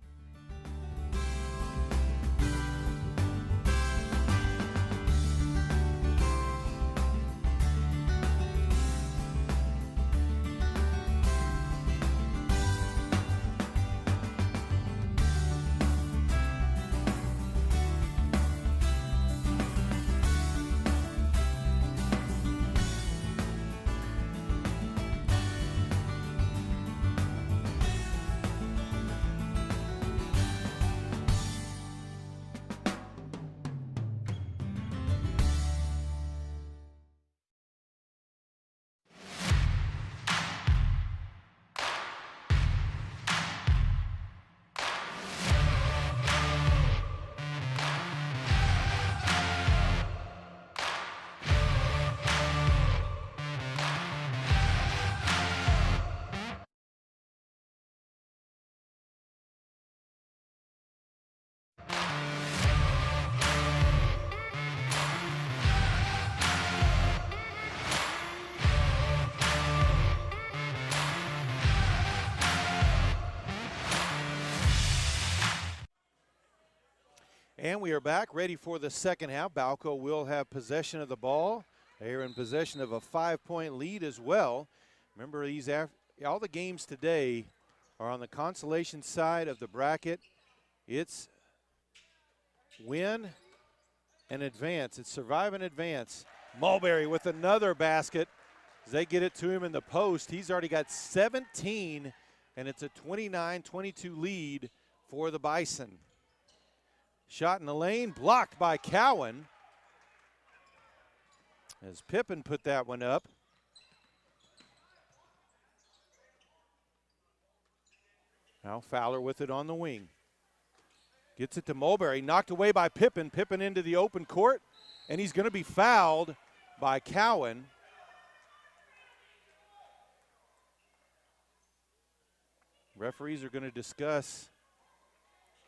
And we are back, ready for the second half. Balco will have possession of the ball. They are in possession of a 5-point lead as well. Remember, all the games today are on the Consolation side of the bracket. It's win and advance. It's survive and advance. Mulberry with another basket. As they get it to him in the post, he's already got 17, and it's a 29-22 lead for the Bison. Shot in the lane, blocked by Cowan. As Pippen put that one up. Now Fowler with it on the wing. Gets it to Mulberry, knocked away by Pippen. Pippen into the open court, and he's going to be fouled by Cowan. Referees are going to discuss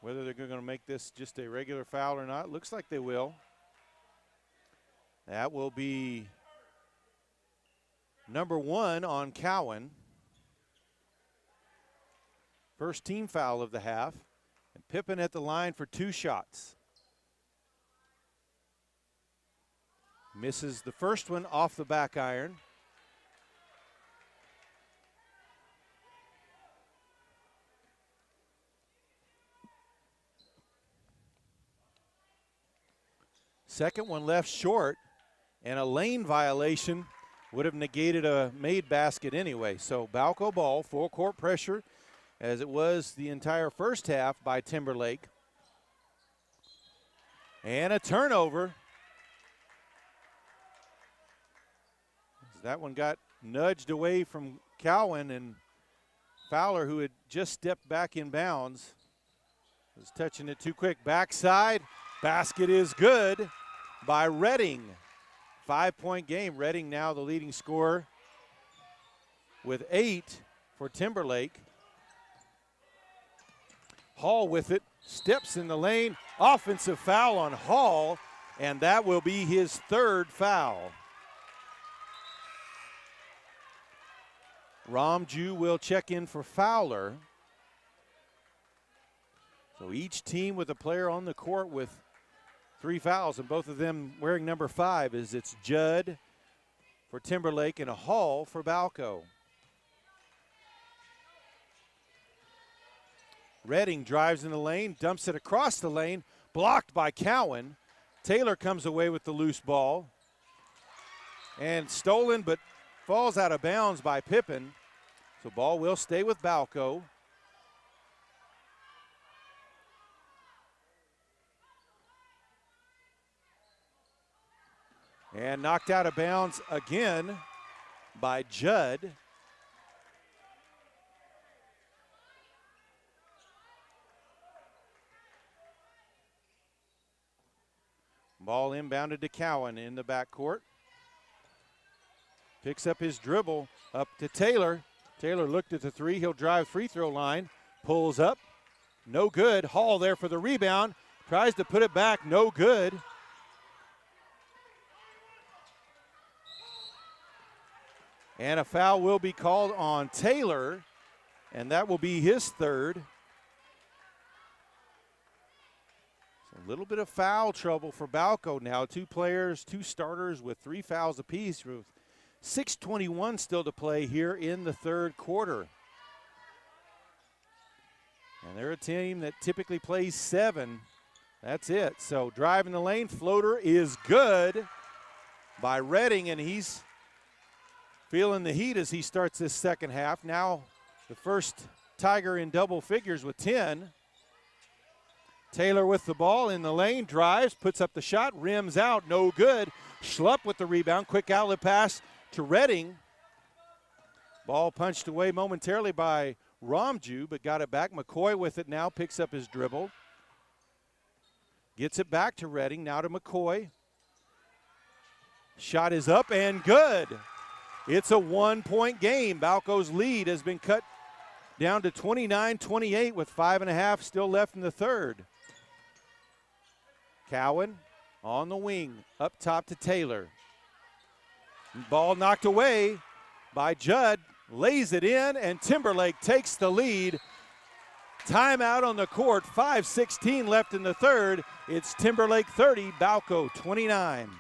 whether they're going to make this just a regular foul or not. Looks like they will. That will be number 1 on Cowan. First team foul of the half. And Pippen at the line for 2 shots. Misses the first one off the back iron. Second one left short, and a lane violation would have negated a made basket anyway. So Balco ball, full court pressure, as it was the entire first half by Timberlake. And a turnover. That one got nudged away from Cowan, and Fowler, who had just stepped back in bounds, was touching it too quick. Backside, basket is good by Redding. 5-point game. Redding now the leading scorer with 8 for Timberlake. Hall with it, steps in the lane. Offensive foul on Hall, and that will be his 3rd foul. Ramju will check in for Fowler. So each team with a player on the court with 3 fouls, and both of them wearing number 5, as it's Judd for Timberlake and a Hall for Balco. Redding drives in the lane, dumps it across the lane, blocked by Cowan. Taylor comes away with the loose ball. And stolen, but falls out of bounds by Pippin. So ball will stay with Balco. And knocked out of bounds again by Judd. Ball inbounded to Cowan in the backcourt. Picks up his dribble up to Taylor. Taylor looked at the three. He'll drive free throw line. Pulls up. No good. Hall there for the rebound. Tries to put it back. No good. And a foul will be called on Taylor, and that will be his third. So a little bit of foul trouble for Balco now. Two players, two starters with 3 fouls apiece with 6:21 still to play here in the third quarter. And they're a team that typically plays 7. That's it. So driving the lane, floater is good by Redding, and he's feeling the heat as he starts this second half. Now the first Tiger in double figures with 10. Taylor with the ball in the lane, drives, puts up the shot, rims out, no good. Schlupp with the rebound, quick outlet pass to Redding. Ball punched away momentarily by Romju, but got it back. McCoy with it now, picks up his dribble. Gets it back to Redding, now to McCoy. Shot is up and good. It's a 1-point game. Balco's lead has been cut down to 29-28 with 5.5 still left in the third. Cowan on the wing, up top to Taylor. Ball knocked away by Judd, lays it in, and Timberlake takes the lead. Timeout on the court, 5:16 left in the third. It's Timberlake 30, Balco 29.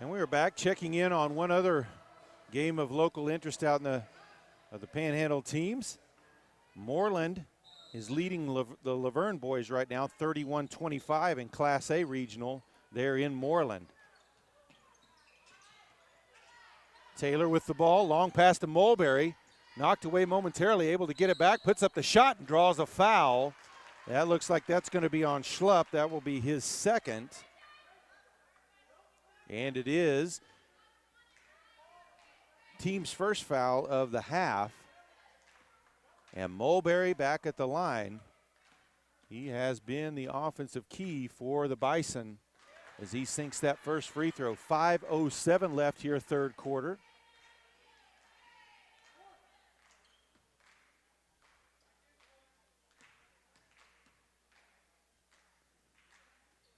And we are back checking in on one other game of local interest out in the Panhandle teams. Moreland is leading the Laverne boys right now, 31-25 in Class A regional. They're in Moreland. Taylor with the ball, long pass to Mulberry. Knocked away momentarily, able to get it back, puts up the shot and draws a foul. That looks like that's going to be on Schlupp. That will be his second. And it is team's first foul of the half. And Mulberry back at the line. He has been the offensive key for the Bison as he sinks that first free throw. 5:07 left here, third quarter.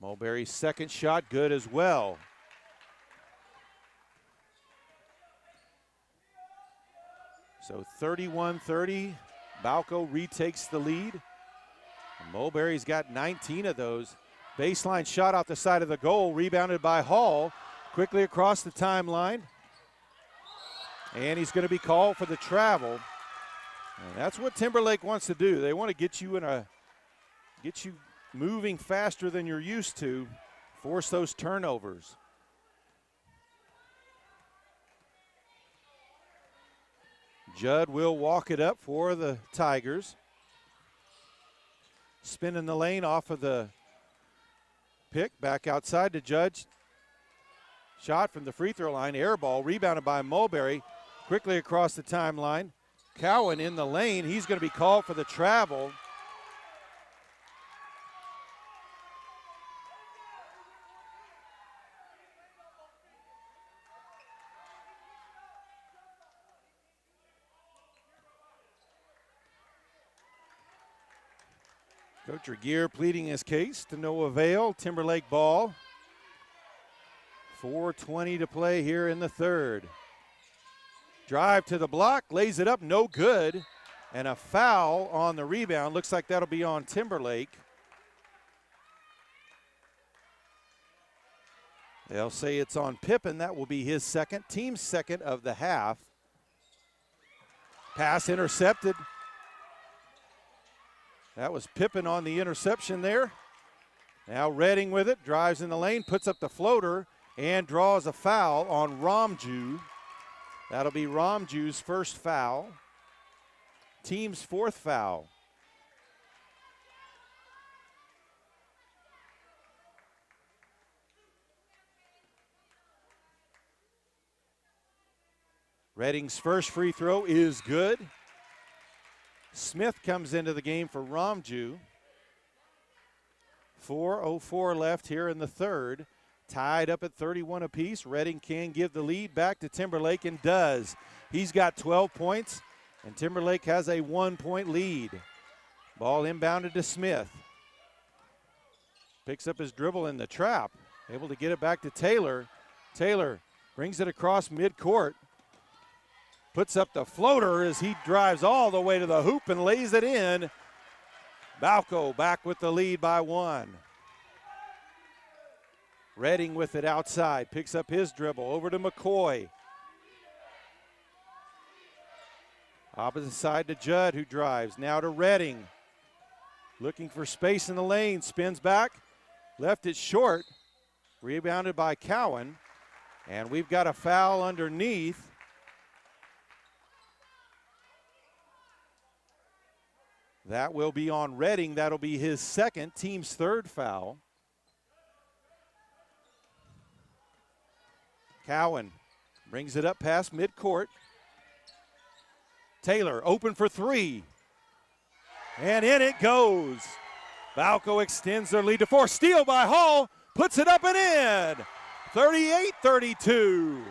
Mulberry's second shot good as well. So 31-30, Balco retakes the lead. Mulberry's got 19 of those. Baseline shot off the side of the goal, rebounded by Hall. Quickly across the timeline. And he's going to be called for the travel. And that's what Timberlake wants to do. They want to get you moving faster than you're used to, force those turnovers. Judd will walk it up for the Tigers. Spinning the lane off of the pick, back outside to Judge. Shot from the free throw line, air ball, rebounded by Mulberry. Quickly across the timeline. Cowan in the lane, he's going to be called for the travel. Coach Regier pleading his case to no avail. Timberlake ball. 4:20 to play here in the third. Drive to the block, lays it up, no good. And a foul on the rebound. Looks like that'll be on Timberlake. They'll say it's on Pippen. That will be his second, team's second of the half. Pass intercepted. That was Pippen on the interception there. Now Redding with it, drives in the lane, puts up the floater, and draws a foul on Romju. That'll be Romju's first foul. Team's fourth foul. Redding's first free throw is good. Smith comes into the game for Romju. 4:04 left here in the third. Tied up at 31 apiece. Redding can give the lead back to Timberlake and does. He's got 12 points, and Timberlake has a 1-point lead. Ball inbounded to Smith. Picks up his dribble in the trap. Able to get it back to Taylor. Taylor brings it across midcourt. Puts up the floater as he drives all the way to the hoop and lays it in. Balko back with the lead by 1. Redding with it outside, picks up his dribble, over to McCoy. Opposite side to Judd, who drives, now to Redding. Looking for space in the lane, spins back, left it short, rebounded by Cowan, and we've got a foul underneath. That will be on Redding. That'll be his second, team's third foul. Cowan brings it up past midcourt. Taylor open for three. And in it goes. Balco extends their lead to 4. Steal by Hall. Puts it up and in. 38-32.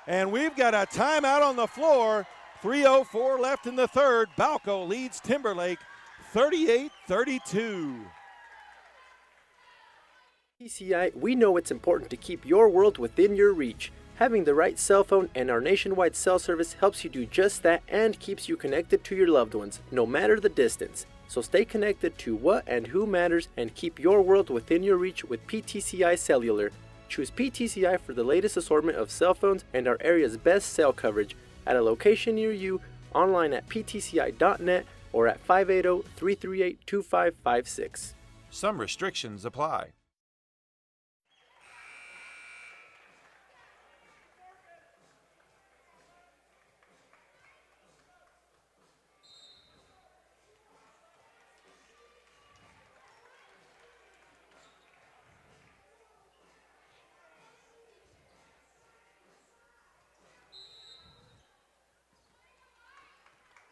And we've got a timeout on the floor. 3:04 left in the third. Balco leads Timberlake 38-32. PTCI, we know it's important to keep your world within your reach. Having the right cell phone and our nationwide cell service helps you do just that and keeps you connected to your loved ones, no matter the distance. So stay connected to what and who matters and keep your world within your reach with PTCI Cellular. Choose PTCI for the latest assortment of cell phones and our area's best cell coverage at a location near you, online at ptci.net or at 580-338-2556. Some restrictions apply.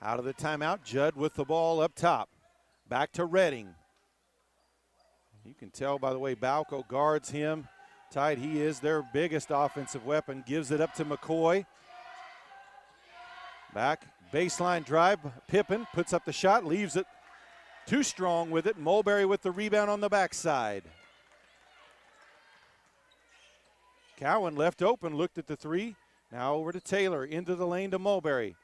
Out of the timeout, Judd with the ball up top. Back to Redding. You can tell by the way Balco guards him. Tight he is, their biggest offensive weapon. Gives it up to McCoy. Back, baseline drive. Pippen puts up the shot, leaves it too strong with it. Mulberry with the rebound on the backside. Cowan left open, looked at the three. Now over to Taylor, into the lane to Mulberry.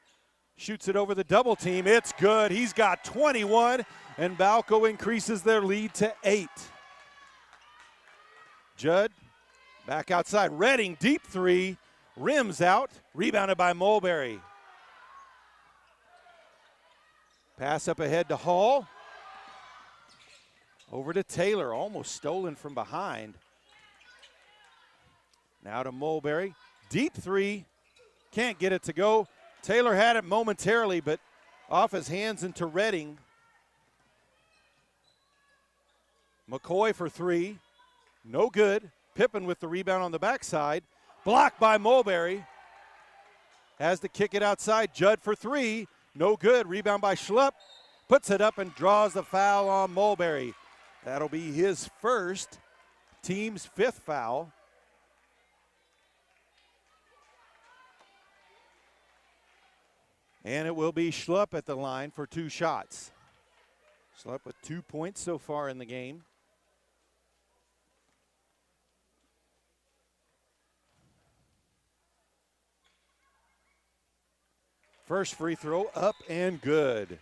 Shoots it over the double team. It's good. He's got 21, and Balco increases their lead to 8. Judd back outside. Redding, deep three. Rims out. Rebounded by Mulberry. Pass up ahead to Hall. Over to Taylor. Almost stolen from behind. Now to Mulberry. Deep three. Can't get it to go. Taylor had it momentarily, but off his hands into Redding. McCoy for three. No good. Pippen with the rebound on the backside. Blocked by Mulberry. Has to kick it outside. Judd for three. No good. Rebound by Schlupp. Puts it up and draws the foul on Mulberry. That'll be his first, team's fifth foul. And it will be Schlupp at the line for two shots. Schlupp with 2 points so far in the game. First free throw up and good.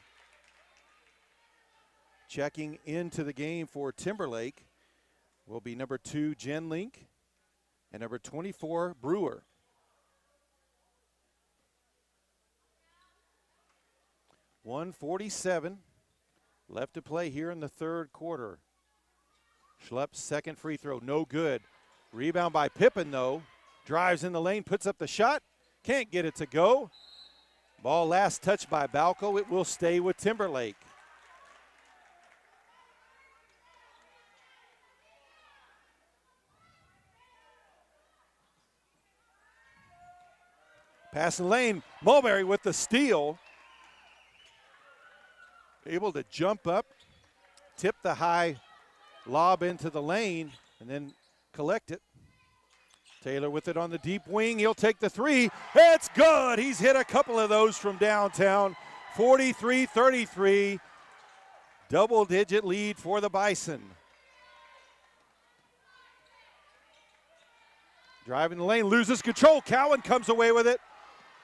Checking into the game for Timberlake will be number 2, Jen Link, and number 24, Brewer. .147 left to play here in the third quarter. Schlupp's second free throw, no good. Rebound by Pippen, though. Drives in the lane, puts up the shot. Can't get it to go. Ball last touched by Balko. It will stay with Timberlake. Passing lane, Mulberry with the steal. Able to jump up, tip the high lob into the lane, and then collect it. Taylor with it on the deep wing. He'll take the three. It's good. He's hit a couple of those from downtown. 43-33. Double-digit lead for the Bison. Driving the lane, loses control. Cowan comes away with it.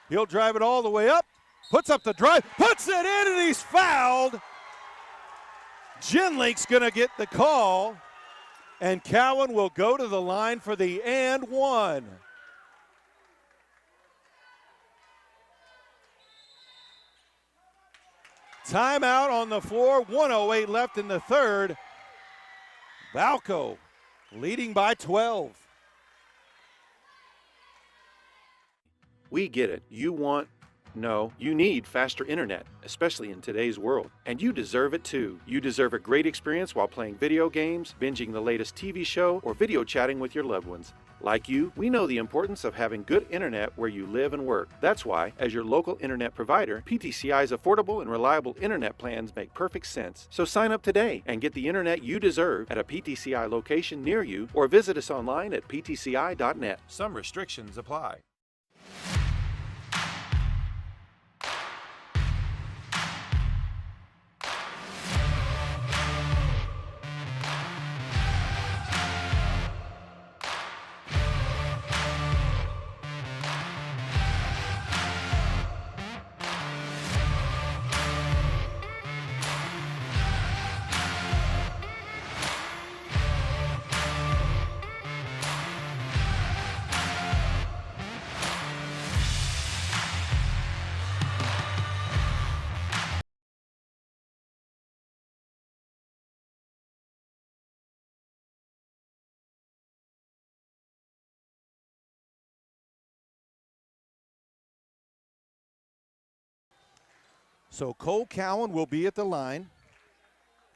He'll drive it all the way up. Puts up the drive, puts it in, and he's fouled. Genlink's going to get the call, and Cowan will go to the line for the and one. Timeout on the floor, 1:08 left in the third. Balco leading by 12. We get it. No, you need faster internet, especially in today's world. And you deserve it too. You deserve a great experience while playing video games, binging the latest TV show, or video chatting with your loved ones. Like you, we know the importance of having good internet where you live and work. That's why, as your local internet provider, PTCI's affordable and reliable internet plans make perfect sense. So sign up today and get the internet you deserve at a PTCI location near you, or visit us online at ptci.net. Some restrictions apply. So Cole Cowan will be at the line,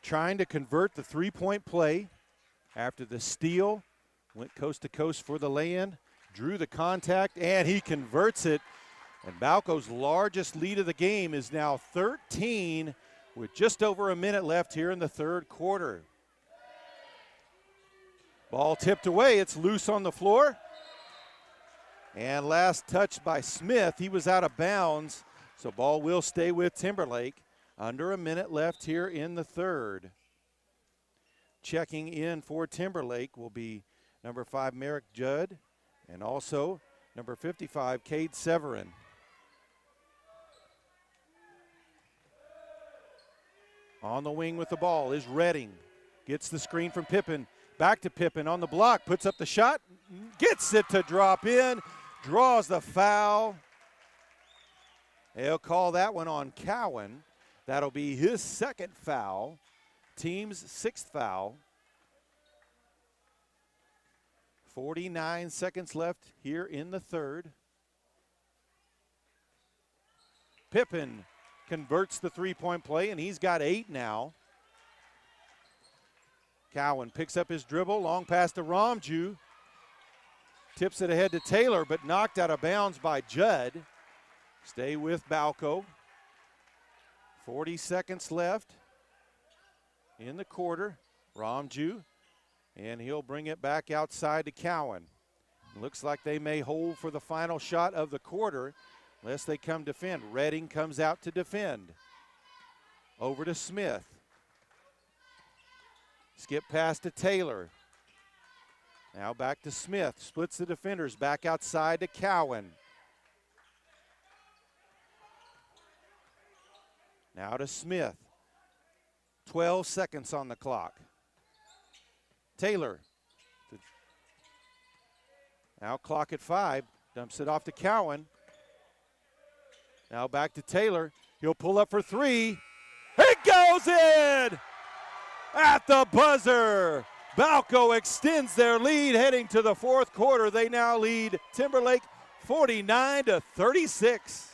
trying to convert the three-point play after the steal. Went coast to coast for the lay-in, drew the contact, and he converts it. And Balco's largest lead of the game is now 13 with just over a minute left here in the third quarter. Ball tipped away. It's loose on the floor. And last touch by Smith. He was out of bounds. So ball will stay with Timberlake. Under a minute left here in the third. Checking in for Timberlake will be number 5, Merrick Judd, and also number 55, Cade Severin. On the wing with the ball is Redding. Gets the screen from Pippen. Back to Pippen on the block. Puts up the shot. Gets it to drop in. Draws the foul. They'll call that one on Cowan. That'll be his second foul. Team's sixth foul. 49 seconds left here in the third. Pippen converts the three-point play, and he's got 8 now. Cowan picks up his dribble, long pass to Ramju. Tips it ahead to Taylor, but knocked out of bounds by Judd. Stay with Balko. 40 seconds left in the quarter. Ramju, and he'll bring it back outside to Cowan. Looks like they may hold for the final shot of the quarter unless they come defend. Redding comes out to defend. Over to Smith. Skip pass to Taylor. Now back to Smith. Splits the defenders. Back outside to Cowan. Now to Smith. 12 seconds on the clock. Taylor. Now clock at 5. Dumps it off to Cowan. Now back to Taylor. He'll pull up for 3. It goes in! At the buzzer. Balco extends their lead heading to the fourth quarter. They now lead Timberlake 49-36.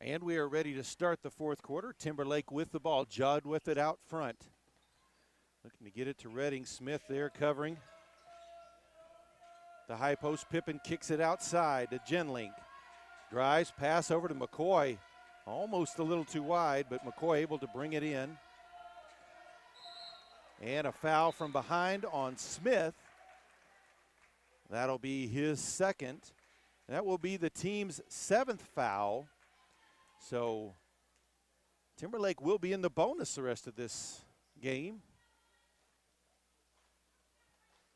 And we are ready to start the fourth quarter. Timberlake with the ball. Judd with it out front. Looking to get it to Redding. Smith there covering. The high post. Pippen kicks it outside to Genlink. Drives, pass over to McCoy. Almost a little too wide, but McCoy able to bring it in. And a foul from behind on Smith. That'll be his second. That will be the team's 7th foul. So Timberlake will be in the bonus the rest of this game.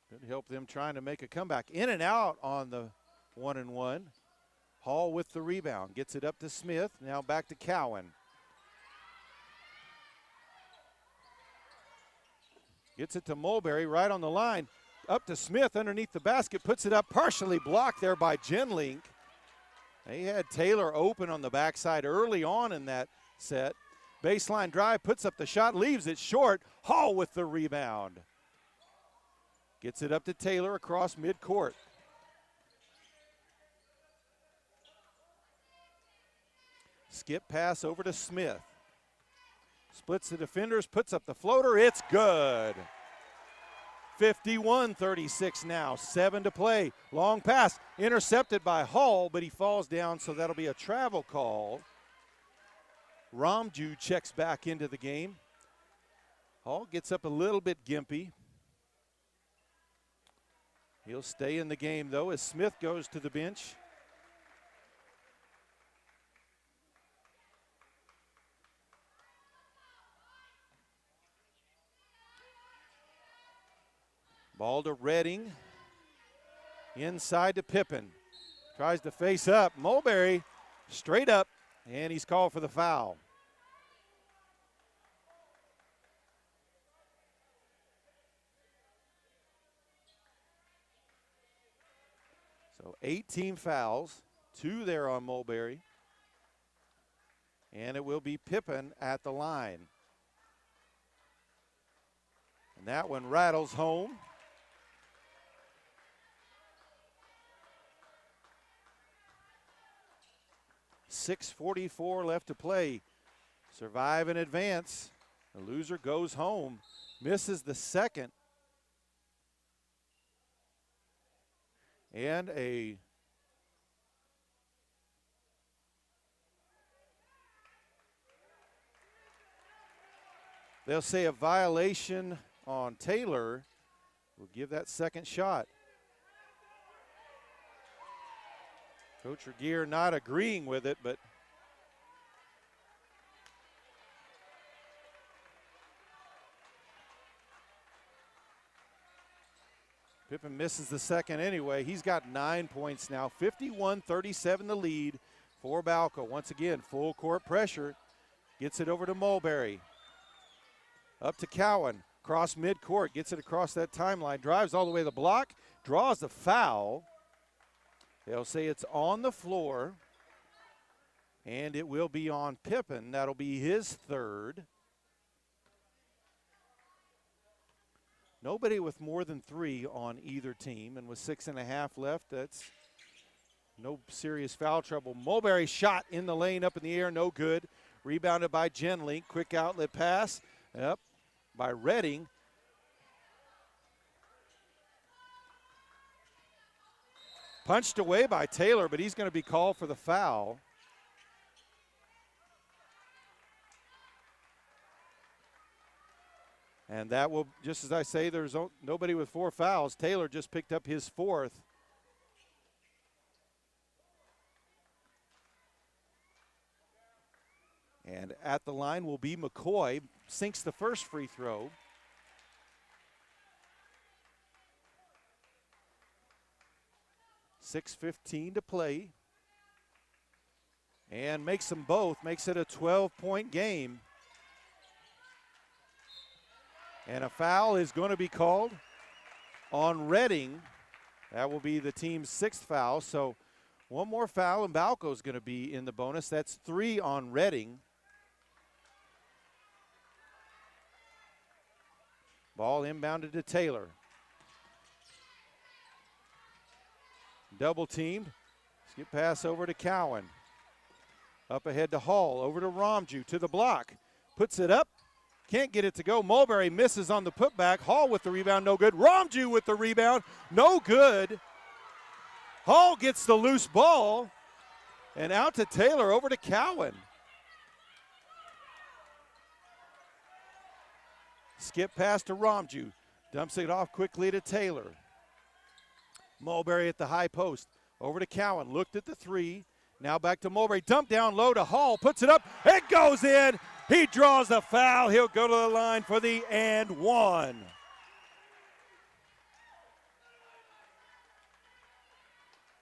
Could help them trying to make a comeback. In and out on the 1-and-1. Hall with the rebound. Gets it up to Smith. Now back to Cowan. Gets it to Mulberry right on the line. Up to Smith underneath the basket. Puts it up, partially blocked there by Genlink. They had Taylor open on the backside early on in that set. Baseline drive, puts up the shot, leaves it short. Hall with the rebound. Gets it up to Taylor across midcourt. Skip pass over to Smith. Splits the defenders, puts up the floater. It's good. 51-36 now, 7 to play. Long pass, intercepted by Hall, but he falls down, so that'll be a travel call. Ramju checks back into the game. Hall gets up a little bit gimpy. He'll stay in the game, though, as Smith goes to the bench. Ball to Redding. Inside to Pippen. Tries to face up. Mulberry straight up, and he's called for the foul. So 18 fouls, 2 there on Mulberry. And it will be Pippen at the line. And that one rattles home. 6:44 left to play. Survive and advance. The loser goes home. Misses the second. And they'll say a violation on Taylor. We'll give that second shot. Coach Regier not agreeing with it, but Pippen misses the second anyway. He's got 9 points now. 51-37 the lead for Balco. Once again, full court pressure. Gets it over to Mulberry. Up to Cowan. Cross midcourt. Gets it across that timeline. Drives all the way to the block. Draws the foul. They'll say it's on the floor. And it will be on Pippen. That'll be his third. Nobody with more than 3 on either team, and with 6.5 left, that's no serious foul trouble. Mulberry shot in the lane, up in the air, no good. Rebounded by Genlink. Quick outlet pass, up by Redding. Punched away by Taylor, but he's going to be called for the foul. And that will, just as I say, there's nobody with 4 fouls. Taylor just picked up his 4th. And at the line will be McCoy. Sinks the first free throw. .6:15 to play. And makes them both. Makes it a 12-point game. And a foul is going to be called on Redding. That will be the team's 6th foul. So one more foul and Balco is going to be in the bonus. That's 3 on Redding. Ball inbounded to Taylor. Double teamed. Skip pass over to Cowan. Up ahead to Hall. Over to Romju to the block. Puts it up. Can't get it to go. Mulberry misses on the putback. Hall with the rebound, no good. Romju with the rebound, no good. Hall gets the loose ball. And out to Taylor, over to Cowan. Skip pass to Romju. Dumps it off quickly to Taylor. Mulberry at the high post. Over to Cowan. Looked at the 3. Now back to Mulberry. Dump down low to Hall. Puts it up. It goes in. He draws the foul. He'll go to the line for the and 1.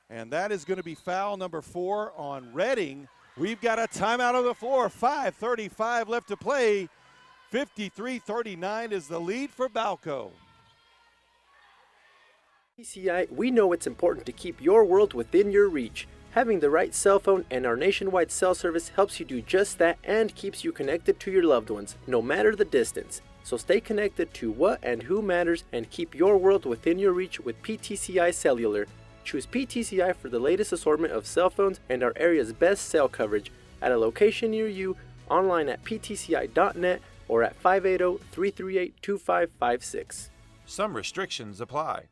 And that is going to be foul number 4 on Redding. We've got a timeout on the floor. 5:35 left to play. 53-39 is the lead for Balco. PTCI, we know it's important to keep your world within your reach. Having the right cell phone and our nationwide cell service helps you do just that and keeps you connected to your loved ones, no matter the distance. So stay connected to what and who matters and keep your world within your reach with PTCI Cellular. Choose PTCI for the latest assortment of cell phones and our area's best cell coverage at a location near you, online at ptci.net or at 580-338-2556. Some restrictions apply.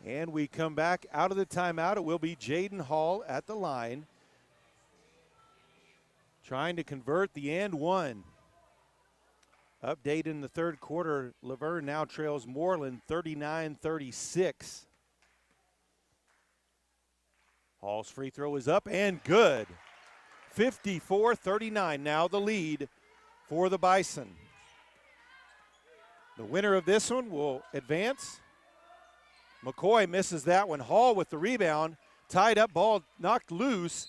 And we come back out of the timeout. It will be Jaden Hall at the line, trying to convert the and 1. Update in the third quarter. Laverne now trails Moreland 39-36. Hall's free throw is up and good. 54-39 now the lead for the Bison. The winner of this one will advance. McCoy misses that one. Hall with the rebound. Tied up, ball knocked loose,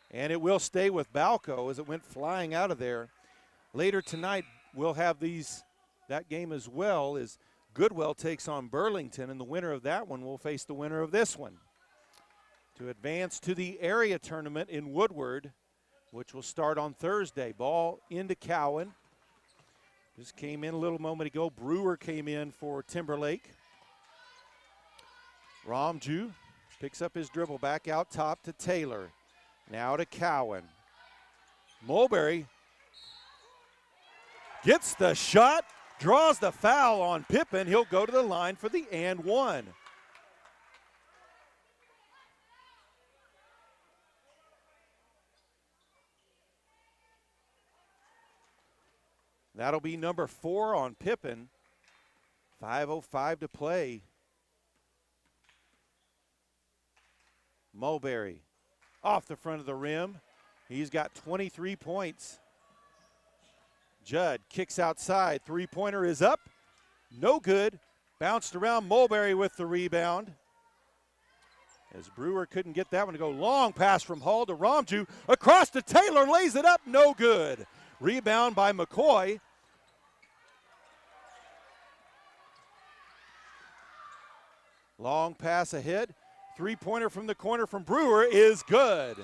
and it will stay with Balco as it went flying out of there. Later tonight, we'll have that game as well as Goodwell takes on Burlington, and the winner of that one will face the winner of this one to advance to the area tournament in Woodward, which will start on Thursday. Ball into Cowan. Just came in a little moment ago. Brewer came in for Timberlake. Ramju picks up his dribble back out top to Taylor. Now to Cowan. Mulberry gets the shot, draws the foul on Pippen. He'll go to the line for the and one. That'll be number 4 on Pippen. 5:05 to play. Mulberry off the front of the rim. He's got 23 points. Judd kicks outside. Three-pointer is up. No good. Bounced around. Mulberry with the rebound. As Brewer couldn't get that one to go. Long pass from Hall to Ramju. Across to Taylor. Lays it up. No good. Rebound by McCoy. Long pass ahead. Three-pointer from the corner from Brewer is good.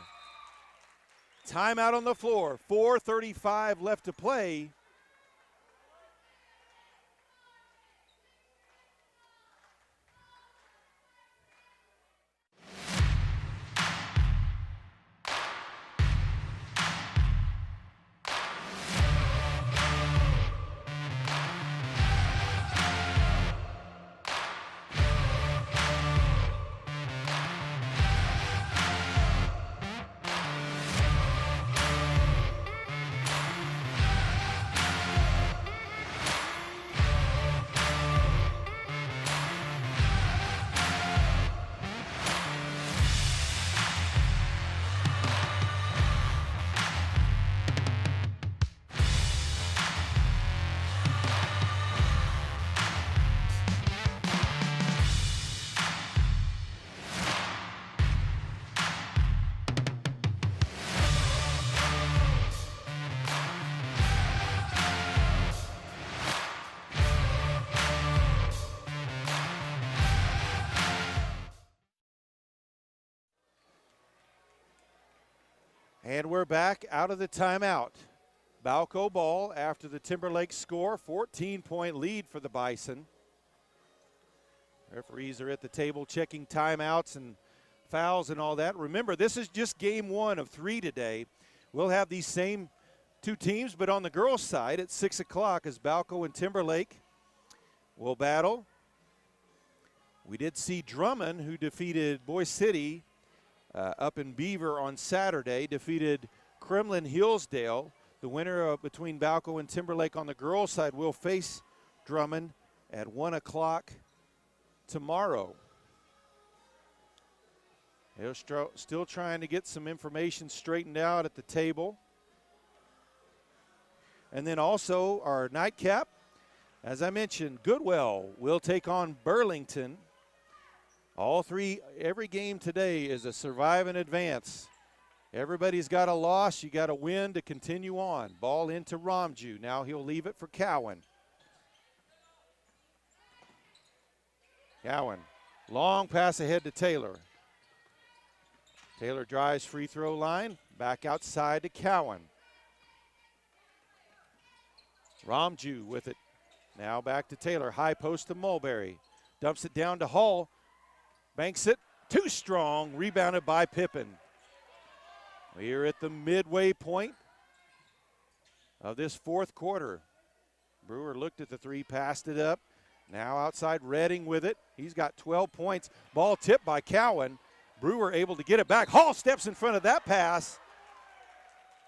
Timeout on the floor. 4:35 left to play. And we're back out of the timeout. Balco ball after the Timberlake score. 14-point lead for the Bison. Referees are at the table checking timeouts and fouls and all that. Remember, this is just game 1 of 3 today. We'll have these same 2 teams, but on the girls' side at 6 o'clock as Balco and Timberlake will battle. We did see Drummond, who defeated Boise City up in Beaver on Saturday, defeated Kremlin Hillsdale. The winner between Balco and Timberlake on the girls' side will face Drummond at 1 o'clock tomorrow. They're still trying to get some information straightened out at the table. And then also our nightcap, as I mentioned, Goodwell will take on Burlington. Every game today is a survive and advance. Everybody's got a loss. You got a win to continue on. Ball into Ramju. Now he'll leave it for Cowan. Cowan, long pass ahead to Taylor. Taylor drives free throw line. Back outside to Cowan. Ramju with it. Now back to Taylor. High post to Mulberry. Dumps it down to Hall. Banks it, too strong, rebounded by Pippen. We are at the midway point of this 4th quarter. Brewer looked at the 3, passed it up. Now outside Redding with it. He's got 12 points. Ball tipped by Cowan. Brewer able to get it back. Hall steps in front of that pass.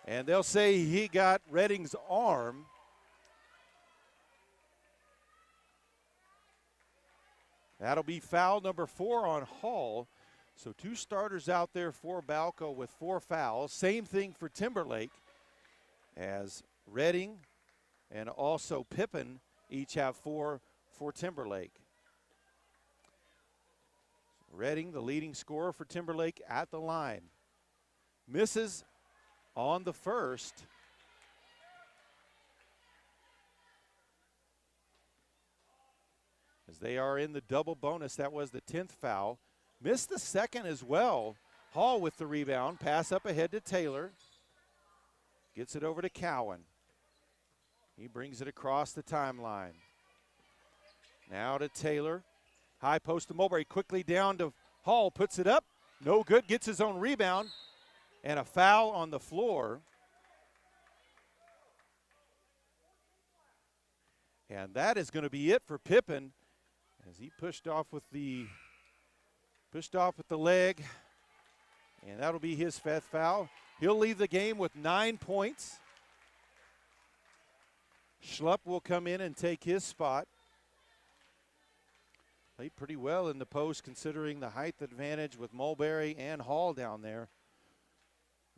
And they'll say he got Redding's arm. That'll be foul number 4 on Hall. So 2 starters out there for Balco with 4 fouls. Same thing for Timberlake, as Redding and also Pippen each have 4 for Timberlake. Redding, the leading scorer for Timberlake, at the line. Misses on the first. As they are in the double bonus. That was the 10th foul. Missed the second as well. Hall with the rebound. Pass up ahead to Taylor. Gets it over to Cowan. He brings it across the timeline. Now to Taylor. High post to Mulberry, quickly down to Hall, puts it up. No good, gets his own rebound. And a foul on the floor. And that is going to be it for Pippen as he pushed off with the leg. And that'll be his fifth foul. He'll leave the game with 9 points. Schlupp will come in and take his spot. Played pretty well in the post considering the height advantage with Mulberry and Hall down there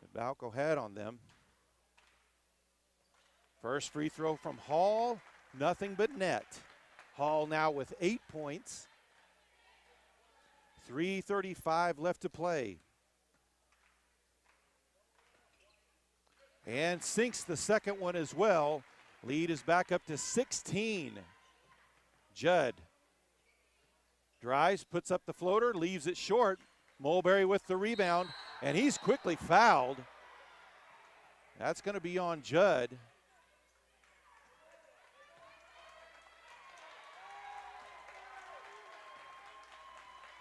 that Balco had on them. First free throw from Hall, nothing but net. Hall now with 8 points. 3:35 left to play. And sinks the second one as well. Lead is back up to 16. Judd drives, puts up the floater, leaves it short. Mulberry with the rebound, and he's quickly fouled. That's going to be on Judd.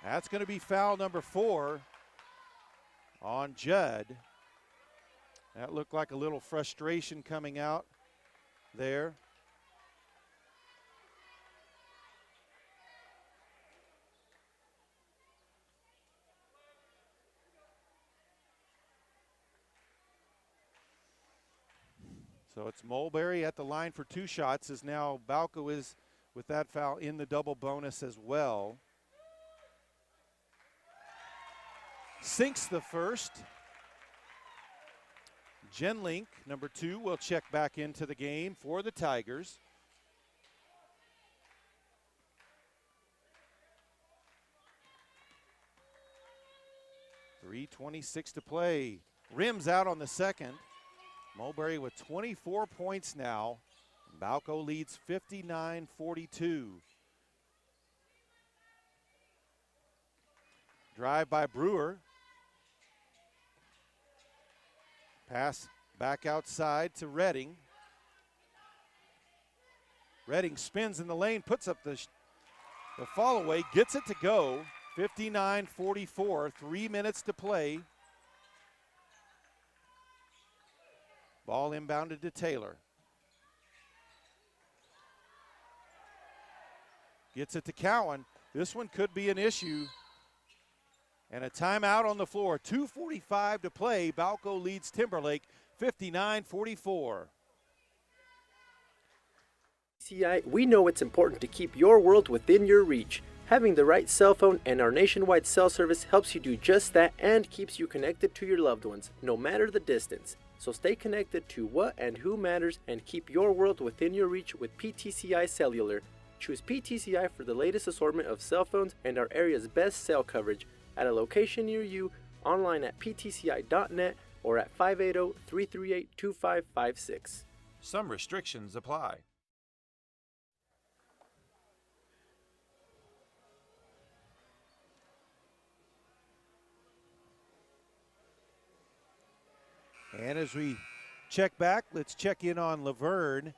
That's going to be foul number 4 on Judd. That looked like a little frustration coming out there. So it's Mulberry at the line for 2 shots, as now Balco is with that foul in the double bonus as well. Sinks the first. Genlink, number 2, will check back into the game for the Tigers. .326 to play. Rims out on the second. Mulberry with 24 points now. Balco leads 59-42. Drive by Brewer. Pass back outside to Redding. Redding spins in the lane, puts up the fall away, gets it to go. 59-44, 3 minutes to play. Ball inbounded to Taylor. Gets it to Cowan. This one could be an issue. And a timeout on the floor. 2:45 to play. Balco leads Timberlake 59-44. PTCI, we know it's important to keep your world within your reach. Having the right cell phone and our nationwide cell service helps you do just that and keeps you connected to your loved ones, no matter the distance. So stay connected to what and who matters and keep your world within your reach with PTCI Cellular. Choose PTCI for the latest assortment of cell phones and our area's best cell coverage at a location near you, online at ptci.net or at 580-338-2556. Some restrictions apply. And as we check back, let's check in on Laverne.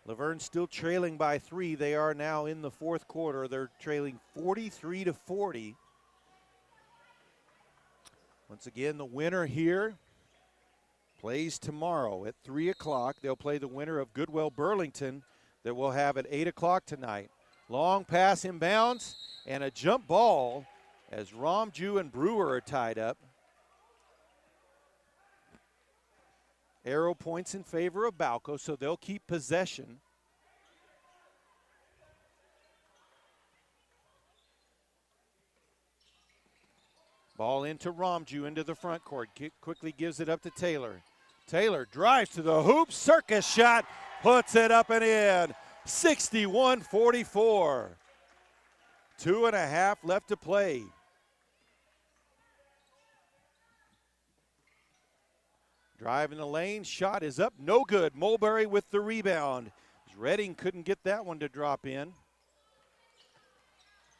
Laverne still trailing by 3. They are now in the fourth quarter. They're trailing 43-40. Once again, the winner here plays tomorrow at 3 o'clock. They'll play the winner of Goodwell Burlington that we'll have at 8 o'clock tonight. Long pass inbounds and a jump ball as Romju and Brewer are tied up. Arrow points in favor of Balco, so they'll keep possession. Ball into Romju into the front court. Quickly gives it up to Taylor. Taylor drives to the hoop. Circus shot. Puts it up and in. 61-44. 2.5 left to play. Drive in the lane. Shot is up. No good. Mulberry with the rebound. Redding couldn't get that one to drop in.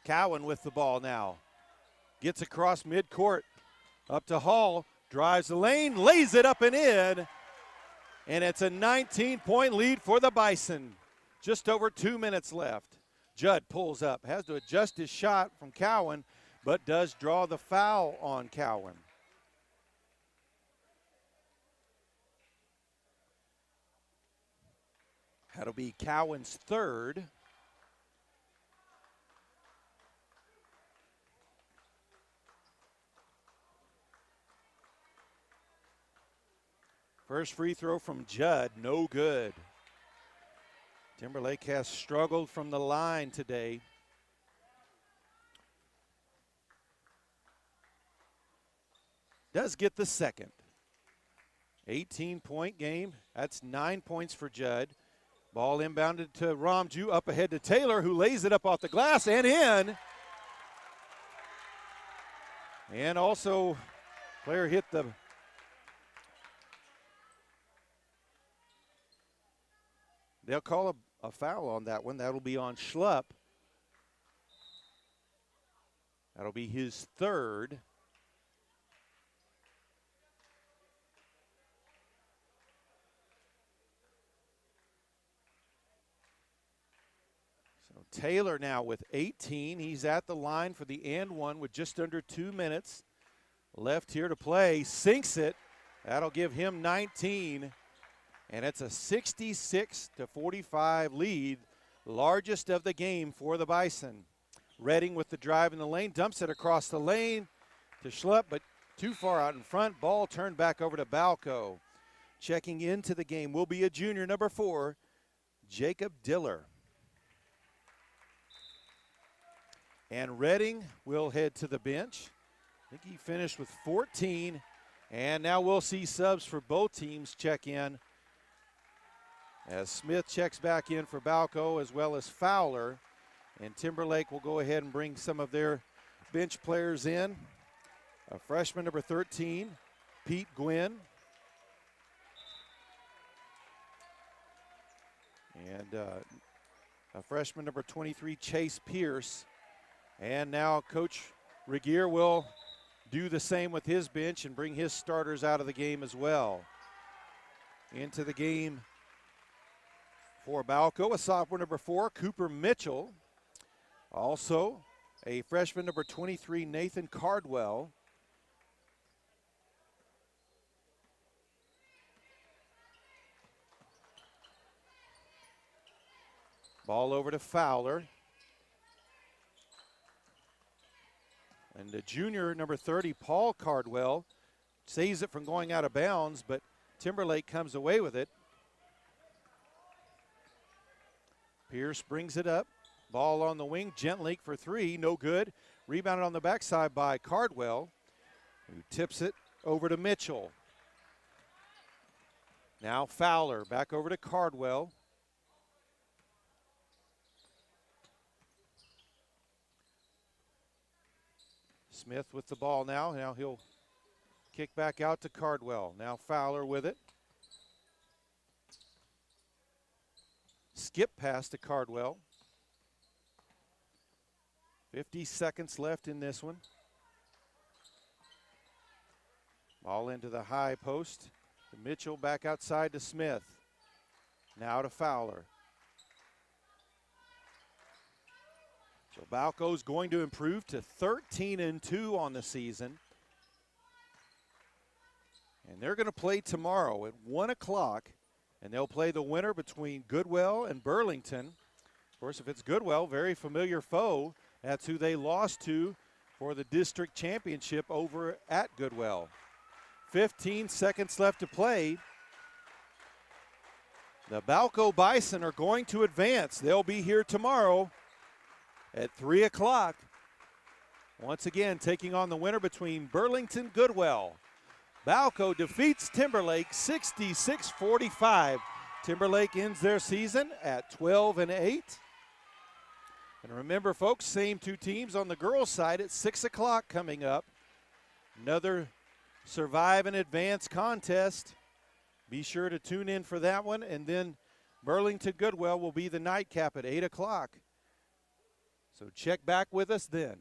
Cowan with the ball now. Gets across midcourt. Up to Hall. Drives the lane. Lays it up and in. And it's a 19-point lead for the Bison. Just over 2 minutes left. Judd pulls up, has to adjust his shot from Cowan, but does draw the foul on Cowan. That'll be Cowan's third. First free throw from Judd, no good. Timberlake has struggled from the line today. Does get the second. 18-point game. That's 9 points for Judd. Ball inbounded to Ramju, up ahead to Taylor, who lays it up off the glass and in. And also, player hit the they'll call a foul on that one. That'll be on Schlupp. That'll be his third. So Taylor now with 18. He's at the line for the and one with just under 2 minutes left here to play. Sinks it. That'll give him 19. And it's a 66-45 lead, largest of the game for the Bison. Redding with the drive in the lane, dumps it across the lane to Schlupp, but too far out in front. Ball turned back over to Balko. Checking into the game will be a junior, number 4, Jacob Diller. And Redding will head to the bench. I think he finished with 14. And now we'll see subs for both teams check in, as Smith checks back in for Balco as well as Fowler. And Timberlake will go ahead and bring some of their bench players in. A freshman, number 13, Pete Gwynn. And a freshman, number 23, Chase Pierce. And now Coach Regier will do the same with his bench and bring his starters out of the game as well. Into the game for Balco, a sophomore, number 4, Cooper Mitchell. Also, a freshman, number 23, Nathan Cardwell. Ball over to Fowler. And the junior, number 30, Paul Cardwell, saves it from going out of bounds, but Timberlake comes away with it. Pierce brings it up. Ball on the wing. Gentlake for 3. No good. Rebounded on the backside by Cardwell, who tips it over to Mitchell. Now Fowler back over to Cardwell. Smith with the ball now. Now he'll kick back out to Cardwell. Now Fowler with it. Skip pass to Cardwell. 50 seconds left in this one. Ball into the high post. Mitchell back outside to Smith. Now to Fowler. So Balco's going to improve to 13-2 on the season. And they're going to play tomorrow at 1 o'clock. And they'll play the winner between Goodwell and Burlington. Of course, if it's Goodwell, very familiar foe. That's who they lost to for the district championship over at Goodwell. 15 seconds left to play. The Balco Bison are going to advance. They'll be here tomorrow at 3 o'clock. Once again, taking on the winner between Burlington Goodwell. Balco defeats Timberlake 66-45. Timberlake ends their season at 12-8. And remember, folks, same two teams on the girls' side at 6 o'clock coming up. Another Survive and Advance contest. Be sure to tune in for that one. And then Burlington Goodwell will be the nightcap at 8 o'clock. So check back with us then.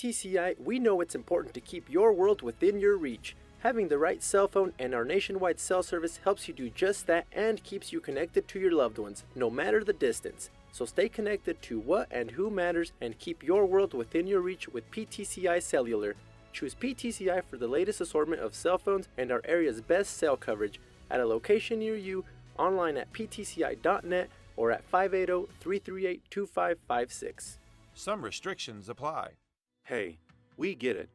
PTCI, we know it's important to keep your world within your reach. Having the right cell phone and our nationwide cell service helps you do just that and keeps you connected to your loved ones, no matter the distance. So stay connected to what and who matters and keep your world within your reach with PTCI Cellular. Choose PTCI for the latest assortment of cell phones and our area's best cell coverage at a location near you, online at ptci.net or at 580-338-2556. Some restrictions apply. Hey, we get it.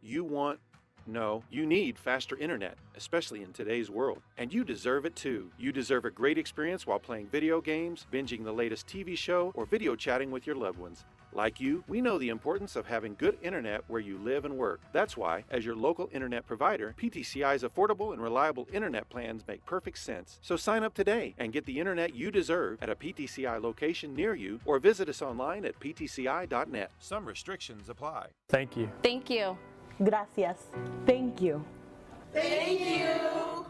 No, you need faster internet, especially in today's world. And you deserve it too. You deserve a great experience while playing video games, binging the latest TV show, or video chatting with your loved ones. Like you, we know the importance of having good internet where you live and work. That's why, as your local internet provider, PTCI's affordable and reliable internet plans make perfect sense. So sign up today and get the internet you deserve at a PTCI location near you or visit us online at ptci.net. Some restrictions apply. Thank you. Thank you. Gracias. Thank you. Thank you.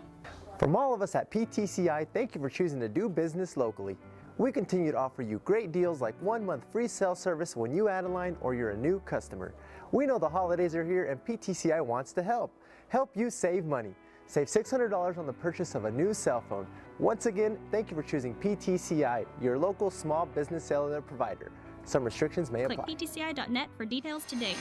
From all of us at PTCI, thank you for choosing to do business locally. We continue to offer you great deals like 1 month free cell service when you add a line or you're a new customer. We know the holidays are here and PTCI wants to help you save money. Save $600 on the purchase of a new cell phone. Once again, thank you for choosing PTCI, your local small business cellular provider. Some restrictions may apply. Click ptci.net for details today.